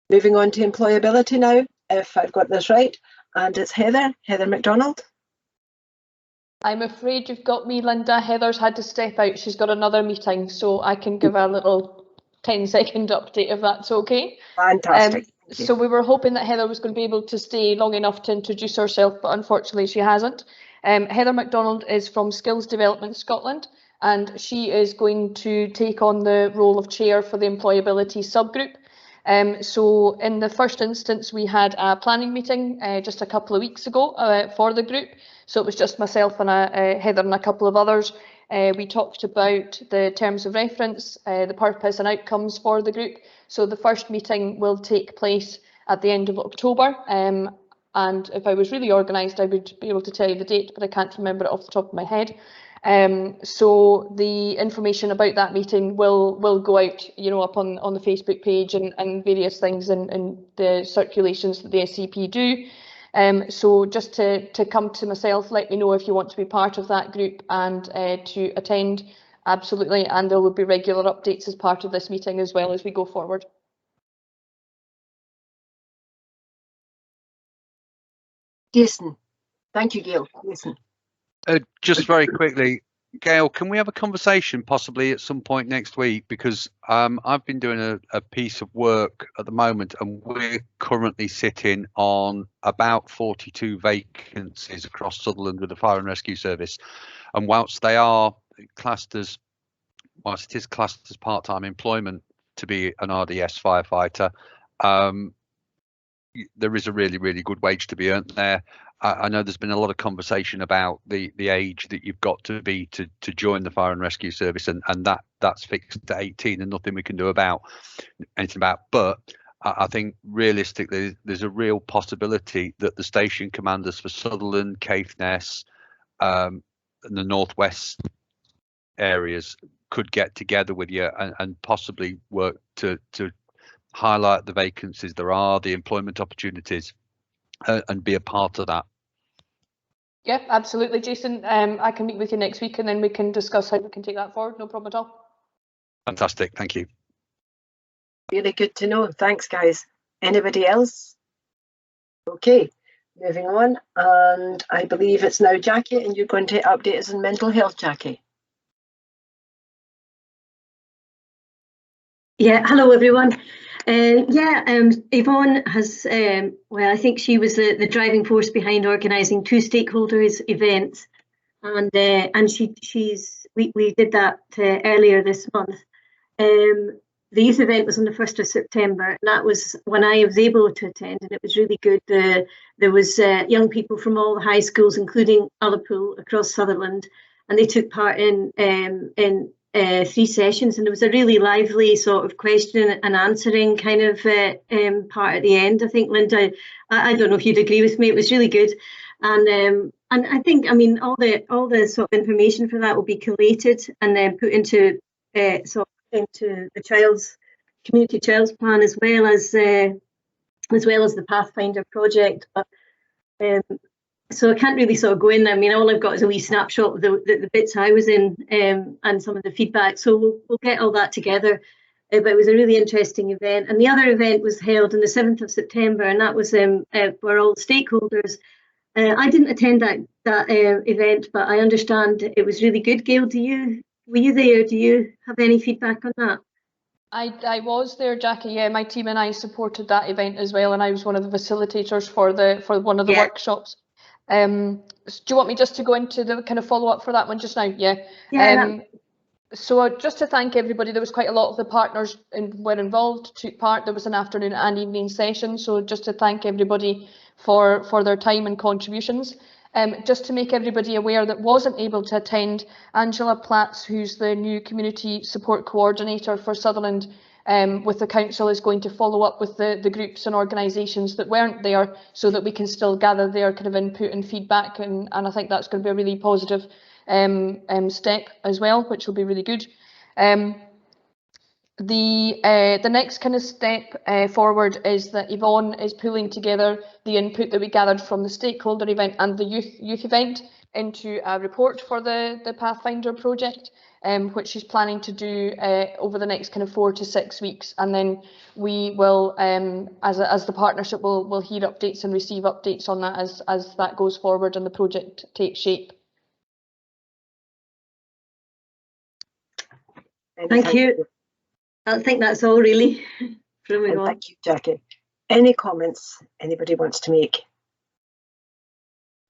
Moving on to employability now, if I've got this right, and it's Heather MacDonald. I'm afraid you've got me, Linda. Heather's had to step out. She's got another meeting, so I can give a little 10-second update if that's okay. Fantastic. So we were hoping that Heather was going to be able to stay long enough to introduce herself, but unfortunately she hasn't. Heather MacDonald is from Skills Development Scotland, and she is going to take on the role of chair for the employability subgroup. So in the first instance, we had a planning meeting just a couple of weeks ago for the group. So it was just myself and Heather and a couple of others. We talked about the terms of reference, the purpose and outcomes for the group. So the first meeting will take place at the end of October. And if I was really organised, I would be able to tell you the date, but I can't remember it off the top of my head. So the information about that meeting will go out, you know, up on the Facebook page and various things and the circulations that the SCP do. So just to come to myself, let me know if you want to be part of that group and to attend, absolutely, and there will be regular updates as part of this meeting as well as we go forward. Jason. Thank you, Gail. Jason. Just very quickly, Gail, can we have a conversation possibly at some point next week? Because I've been doing a piece of work at the moment, and we're currently sitting on about 42 vacancies across Sutherland with the Fire and Rescue Service. And whilst they are classed as, whilst it is classed as part-time employment to be an RDS firefighter, there is a really, really good wage to be earned there. I know there's been a lot of conversation about the age that you've got to be to join the Fire and Rescue Service, and that's fixed to 18 and nothing we can do about anything about. But I think realistically, there's a real possibility that the station commanders for Sutherland, Caithness, and the northwest areas could get together with you and possibly work to highlight the vacancies there are, the employment opportunities, and be a part of that. Yeah, absolutely, Jason. I can meet with you next week and then we can discuss how we can take that forward. No problem at all. Fantastic, thank you. Really good to know. Thanks, guys. Anybody else? Okay, moving on. And I believe it's now Jackie, and you're going to update us on mental health, Jackie. Yeah, hello everyone. Yvonne has, well, I think she was the driving force behind organising 2 stakeholders events, and we did that earlier this month. The youth event was on the 1st of September, and that was when I was able to attend, and it was really good. There was young people from all the high schools, including Ullapool across Sutherland, and they took part in 3 sessions, and there was a really lively sort of question and answering kind of part at the end. I think, Linda, I don't know if you'd agree with me, it was really good. And I think, I mean, all the sort of information for that will be collated and then put into into the child's community trials plan as well as the Pathfinder project. But, so I can't really sort of go in. I mean, all I've got is a wee snapshot of the bits I was in and some of the feedback. So we'll get all that together. But it was a really interesting event. And the other event was held on the 7th of September, and that was for all stakeholders. I didn't attend that event, but I understand it was really good. Gail, were you there? Do you have any feedback on that? I was there, Jackie. Yeah, my team and I supported that event as well, and I was one of the facilitators for one of the workshops. Do you want me just to go into the kind of follow up for that one just now? Yeah. So just to thank everybody, there was quite a lot of the partners were involved, took part. There was an afternoon and evening session. So just to thank everybody for their time and contributions. Just to make everybody aware that wasn't able to attend, Angela Platts, who's the new Community Support Coordinator for Sutherland with the Council, is going to follow up with the groups and organisations that weren't there so that we can still gather their kind of input and feedback, and I think that's going to be a really positive step as well, which will be really good. The next kind of step forward is that Yvonne is pulling together the input that we gathered from the stakeholder event and the youth event into a report for the Pathfinder project, which she's planning to do over the next kind of 4 to 6 weeks, and then we will, as the partnership, will hear updates and receive updates on that as that goes forward and the project takes shape. Thank you. I think that's all really. Thank you, Jackie. Any comments anybody wants to make?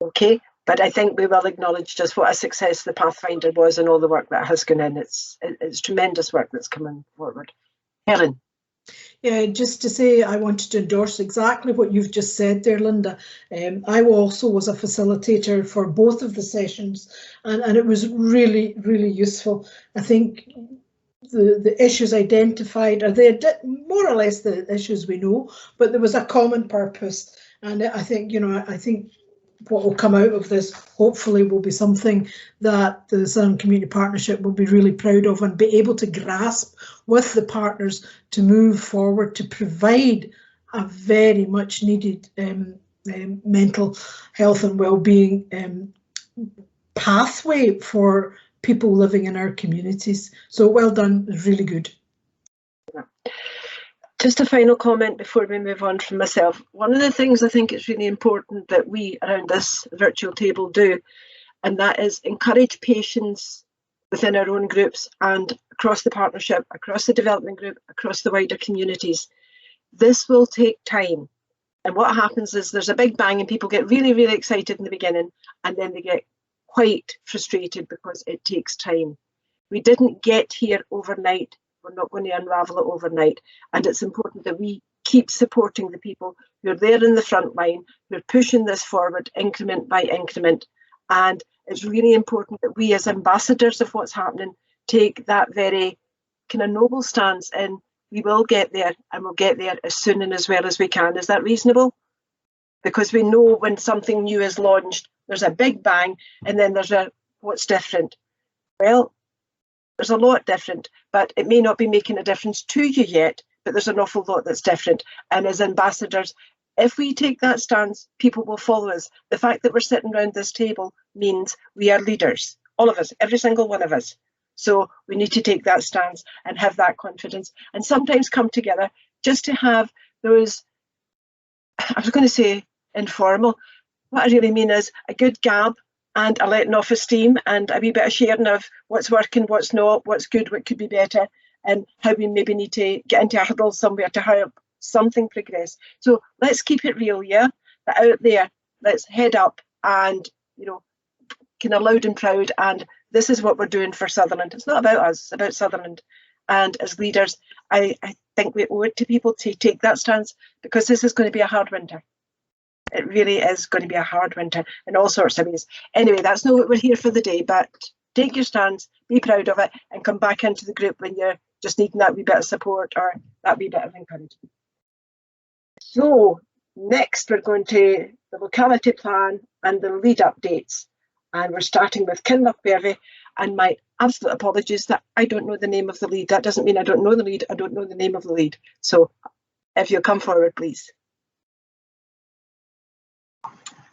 Okay, but I think we will acknowledge just what a success the Pathfinder was and all the work that has gone in. It's tremendous work that's coming forward. Helen. Yeah, just to say, I wanted to endorse exactly what you've just said there, Linda. I also was a facilitator for both of the sessions, and it was really, really useful. I think the issues identified are more or less the issues we know, but there was a common purpose, and I think what will come out of this hopefully will be something that the Sutherland Community Partnership will be really proud of and be able to grasp with the partners to move forward to provide a very much needed mental health and well-being pathway for people living in our communities. So well done, really good. Just a final comment before we move on from myself. One of the things I think it's really important that we around this virtual table do, and that is encourage patience within our own groups and across the partnership, across the development group, across the wider communities. This will take time. And what happens is there's a big bang and people get really, really excited in the beginning, and then they get quite frustrated because it takes time. We didn't get here overnight. We're not going to unravel it overnight. And it's important that we keep supporting the people who are there in the front line, who are pushing this forward increment by increment. And it's really important that we as ambassadors of what's happening take that very kind of noble stance in we will get there, and we'll get there as soon and as well as we can. Is that reasonable? Because we know when something new is launched, there's a big bang, and then there's a what's different. Well, there's a lot different, but it may not be making a difference to you yet, but there's an awful lot that's different. And as ambassadors, if we take that stance, people will follow us. The fact that we're sitting around this table means we are leaders, all of us, every single one of us. So we need to take that stance and have that confidence, and sometimes come together just to have those, I was going to say informal, what I really mean is a good gab and a letting off of steam and a wee bit of sharing of what's working, what's not, what's good, what could be better, and how we maybe need to get into a huddle somewhere to help something progress. So let's keep it real, yeah? But out there, let's head up and, you know, kind of loud and proud, and this is what we're doing for Sutherland. It's not about us, it's about Sutherland. And as leaders, I think we owe it to people to take that stance, because this is going to be a hard winter. It really is going to be a hard winter in all sorts of ways. Anyway, that's not what we're here for the day, but take your stance, be proud of it, and come back into the group when you're just needing that wee bit of support or that wee bit of encouragement. So next we're going to the locality plan and the lead updates. And we're starting with Kinlochbervie, and my absolute apologies that I don't know the name of the lead. That doesn't mean I don't know the lead, I don't know the name of the lead. So if you'll come forward, please.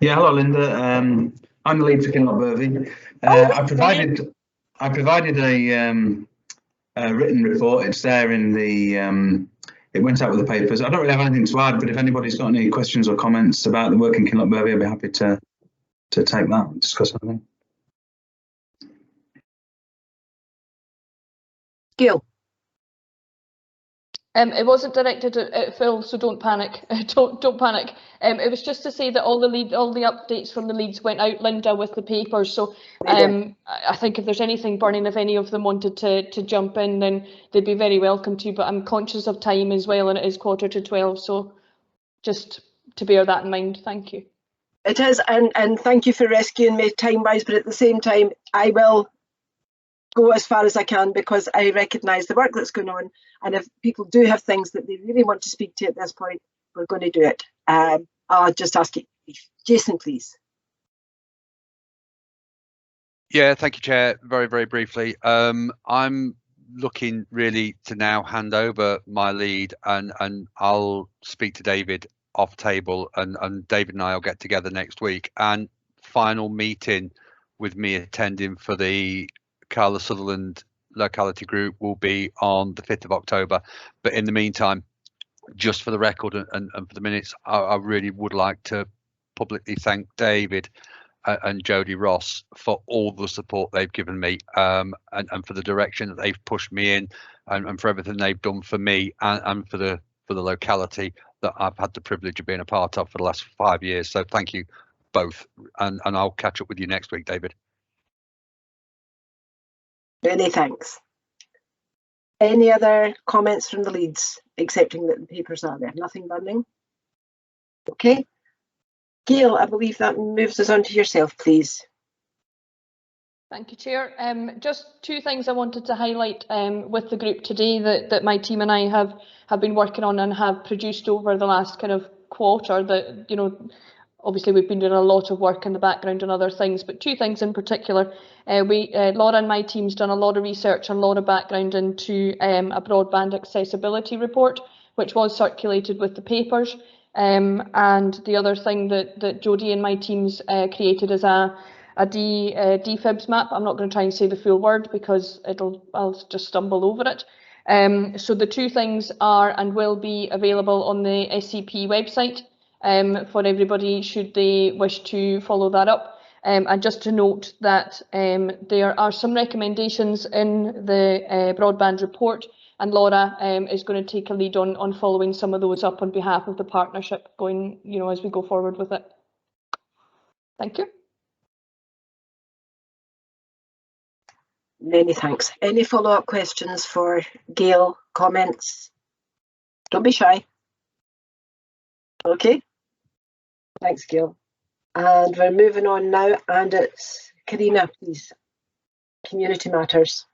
Yeah, hello, Linda. I'm the lead for Kinlochbervie. I provided a written report. It's there in the. It went out with the papers. I don't really have anything to add, but if anybody's got any questions or comments about the work in Kinlochbervie, I'd be happy to take that and discuss anything. Gail. It wasn't directed at Phil, so don't panic. Don't panic. It was just to say that all the updates from the leads went out, Linda, with the papers. So I think if there's anything burning, if any of them wanted to jump in, then they'd be very welcome to. But I'm conscious of time as well, and it is 11:45. So just to bear that in mind. Thank you. It is, and thank you for rescuing me time-wise. But at the same time, I will go as far as I can because I recognise the work that's going on, and if people do have things that they really want to speak to at this point, we're going to do it. I'll just ask you, Jason, please. Yeah, thank you, Chair. Very, very briefly. I'm looking really to now hand over my lead, and I'll speak to David off table, and David and I will get together next week. And final meeting with me attending for the Carla Sutherland locality group will be on the 5th of October. But in the meantime, just for the record and for the minutes, I really would like to publicly thank David and Jodie Ross for all the support they've given me, and for the direction that they've pushed me in, and for everything they've done for me and for the locality that I've had the privilege of being a part of for the last 5 years. So thank you both, and I'll catch up with you next week, David. Many thanks. Any other comments from the leads, accepting that the papers are there? Nothing burning? Okay. Gail, I believe that moves us on to yourself, please. Thank you, Chair. Just two things I wanted to highlight with the group today that my team and I have been working on and have produced over the last kind of quarter. That, you know, obviously we've been doing a lot of work in the background and other things, but two things in particular. Laura and my team's done a lot of research and a lot of background into a broadband accessibility report, which was circulated with the papers. And the other thing that Jodie and my team's created is a DFIBS map. I'm not going to try and say the full word because I'll just stumble over it. So the two things are and will be available on the SCP website for everybody should they wish to follow that up. And just to note that there are some recommendations in the broadband report, and Laura is going to take a lead on following some of those up on behalf of the partnership going, you know, as we go forward with it. Thank you. Many thanks. Any follow-up questions for Gail? Comments? Don't be shy. Okay. Thanks, Gail. And we're moving on now, and it's Karina, please. Community Matters.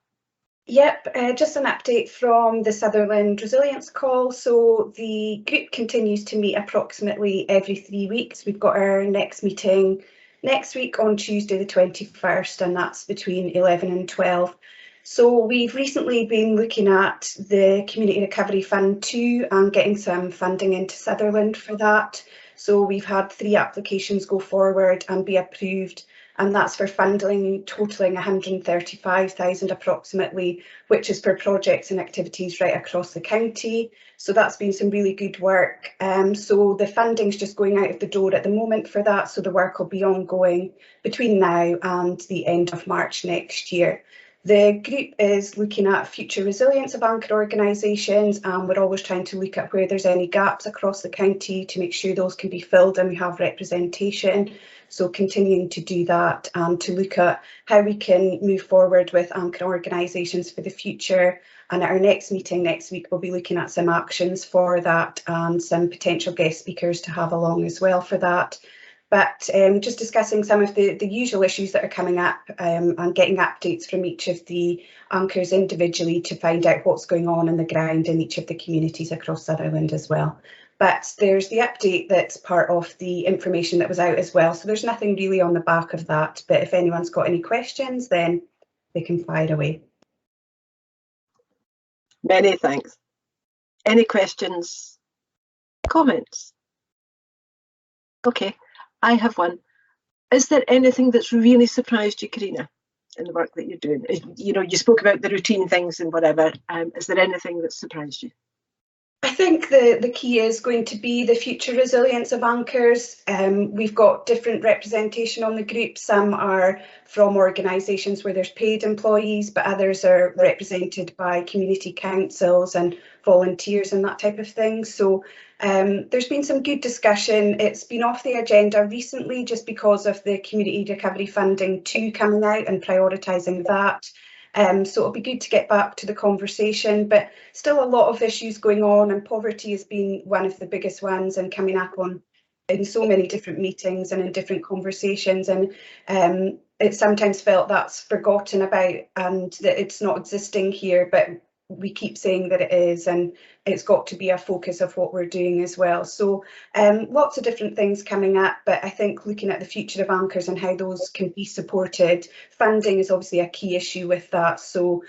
Yep, just an update from the Sutherland Resilience Call. So the group continues to meet approximately every 3 weeks. We've got our next meeting next week on Tuesday the 21st, and that's between 11 and 12. So we've recently been looking at the Community Recovery Fund 2 and getting some funding into Sutherland for that. So we've had 3 applications go forward and be approved, and that's for funding totalling 135,000 approximately, which is for projects and activities right across the county. So that's been some really good work. So the funding's just going out of the door at the moment for that, so the work will be ongoing between now and the end of March next year. The group is looking at future resilience of anchor organisations, and we're always trying to look at where there's any gaps across the county to make sure those can be filled and we have representation. So continuing to do that and to look at how we can move forward with anchor organisations for the future. And at our next meeting next week, we'll be looking at some actions for that and some potential guest speakers to have along as well for that. But just discussing some of the usual issues that are coming up and getting updates from each of the anchors individually to find out what's going on the ground in each of the communities across Sutherland as well. But there's the update that's part of the information that was out as well. So there's nothing really on the back of that. But if anyone's got any questions, then they can fire away. Many thanks. Any questions? Comments? Okay, I have one. Is there anything that's really surprised you, Karina, in the work that you're doing? You know, you spoke about the routine things and whatever. Is there anything that surprised you? I think the key is going to be the future resilience of anchors. We've got different representation on the group. Some are from organisations where there's paid employees, but others are represented by community councils and volunteers and that type of thing. So there's been some good discussion. It's been off the agenda recently just because of the Community Recovery Funding 2 coming out and prioritising that. So it'll be good to get back to the conversation, but still a lot of issues going on, and poverty has been one of the biggest ones and coming up on in so many different meetings and in different conversations, and it's sometimes felt that's forgotten about and that it's not existing here, but we keep saying that it is, and it's got to be a focus of what we're doing as well. So lots of different things coming up, but I think looking at the future of anchors and how those can be supported, funding is obviously a key issue with that. So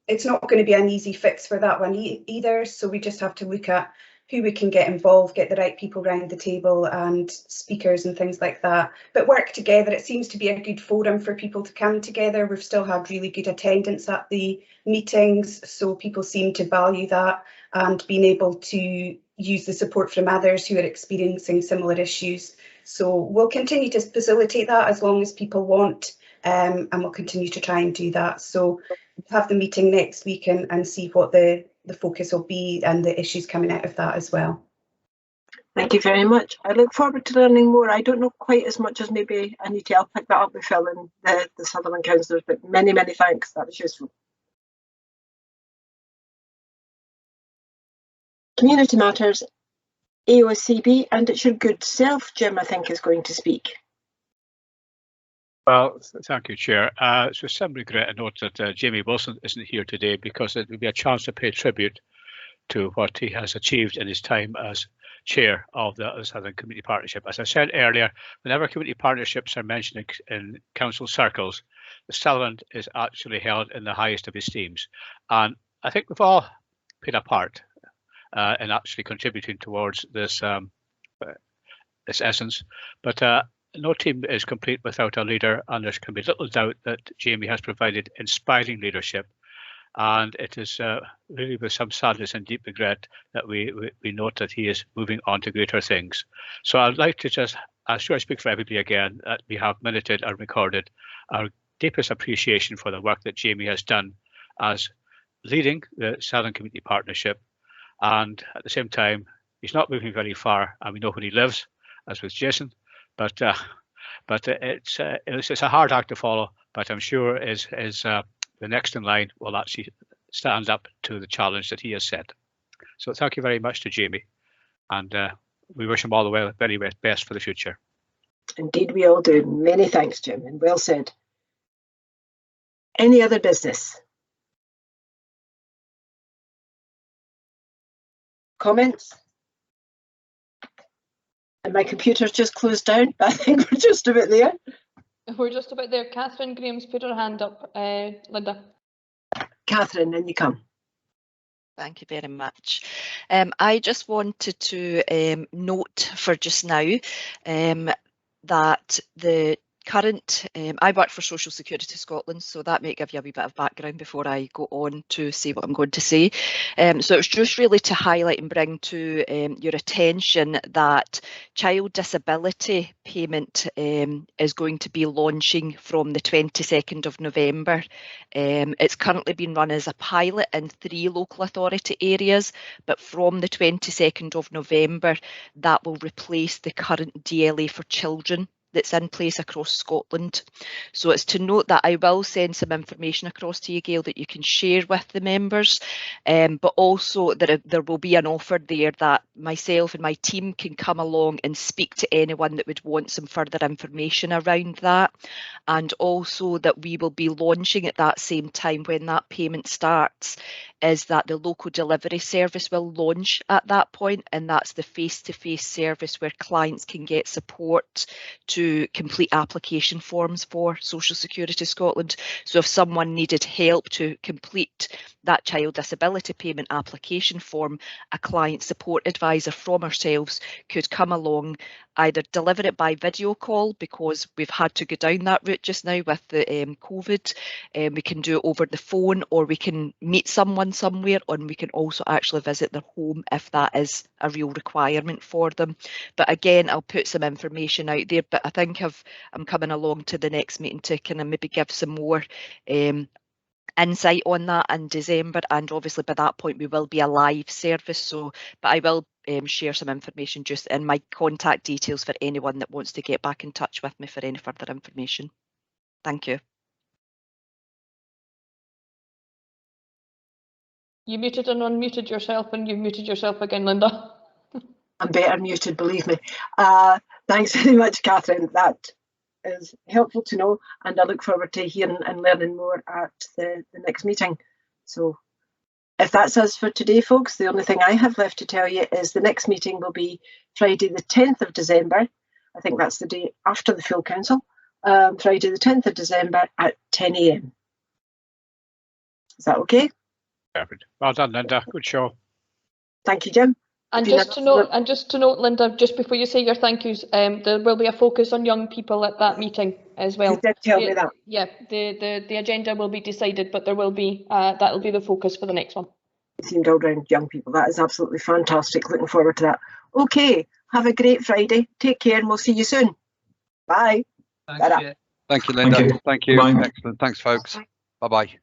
it's not going to be an easy fix for that one either. So we just have to look at who we can get involved, get the right people around the table and speakers and things like that, but work together. It seems to be a good forum for people to come together. We've still had really good attendance at the meetings, so people seem to value that and being able to use the support from others who are experiencing similar issues. So we'll continue to facilitate that as long as people want, and we'll continue to try and do that. So we'll have the meeting next week and see what the focus will be and the issues coming out of that as well. Thank you very much. I look forward to learning more. I don't know quite as much as maybe I need to. I'll pick that up with Phil and the Sutherland councillors, but many thanks. That was useful. Community Matters, AOCB, and it's your good self, Jim, I think, is going to speak. Well, thank you, Chair. It's with some regret I note that Jamie Wilson isn't here today, because it would be a chance to pay tribute to what he has achieved in his time as Chair of the Southern Community Partnership. As I said earlier, whenever community partnerships are mentioned in council circles, the Sutherland is actually held in the highest of esteems. And I think we've all played a part in actually contributing towards this, this essence. But no team is complete without a leader, and there can be little doubt that Jamie has provided inspiring leadership. And it is really with some sadness and deep regret that we note that he is moving on to greater things. So I'd like to just, I'm sure I speak for everybody again, that we have minuted and recorded our deepest appreciation for the work that Jamie has done as leading the Southern Community Partnership. And at the same time, he's not moving very far, and we know where he lives, as with Jason. But it's a hard act to follow. But I'm sure the next in line will actually stand up to the challenge that he has set. So thank you very much to Jamie, and we wish him all the very best for the future. Indeed, we all do. Many thanks, Jim, and well said. Any other business? Comments? And my computer's just closed down, but I think we're just about there. We're just about there. Catherine Graham's put her hand up. Linda. Catherine, then you come. Thank you very much. I just wanted to note for just now that the current, I work for Social Security Scotland, so that might give you a wee bit of background before I go on to say what I'm going to say. So it's just really to highlight and bring to your attention that child disability payment is going to be launching from the 22nd of November. It's currently been run as a pilot in 3 local authority areas, but from the 22nd of November, that will replace the current DLA for children that's in place across Scotland. So it's to note that I will send some information across to you, Gail, that you can share with the members, but also that there will be an offer there that myself and my team can come along and speak to anyone that would want some further information around that. And also that we will be launching at that same time when that payment starts, is that the local delivery service will launch at that point, and that's the face-to-face service where clients can get support to complete application forms for Social Security Scotland. So if someone needed help to complete that child disability payment application form, a client support advisor from ourselves could come along, either deliver it by video call, because we've had to go down that route just now with the COVID. We can do it over the phone, or we can meet someone somewhere, and we can also actually visit their home if that is a real requirement for them. But again, I'll put some information out there, but I think I'm coming along to the next meeting to kind of maybe give some more insight on that in December, and obviously by that point we will be a live service. So, but I will share some information just in my contact details for anyone that wants to get back in touch with me for any further information. Thank you. You muted and unmuted yourself, and you've muted yourself again, Linda. I'm better muted, believe me. Thanks very much, Catherine. That is helpful to know, and I look forward to hearing and learning more at the next meeting. So if that's us for today, folks, the only thing I have left to tell you is the next meeting will be Friday the 10th of December. I think that's the day after the full council. Friday the 10th of December at 10 AM. Is that okay? Perfect. Well done, Linda. Good show. Thank you, Jim. And just to note, Linda, just before you say your thank yous, there will be a focus on young people at that meeting as well. You did tell me that. Yeah, the agenda will be decided, but there will be that'll be the focus for the next one. It seemed all around young people. That is absolutely fantastic. Looking forward to that. Okay, have a great Friday. Take care, and we'll see you soon. Bye. Thank you, Linda. Thank you. Excellent. Thanks, folks. Bye-bye.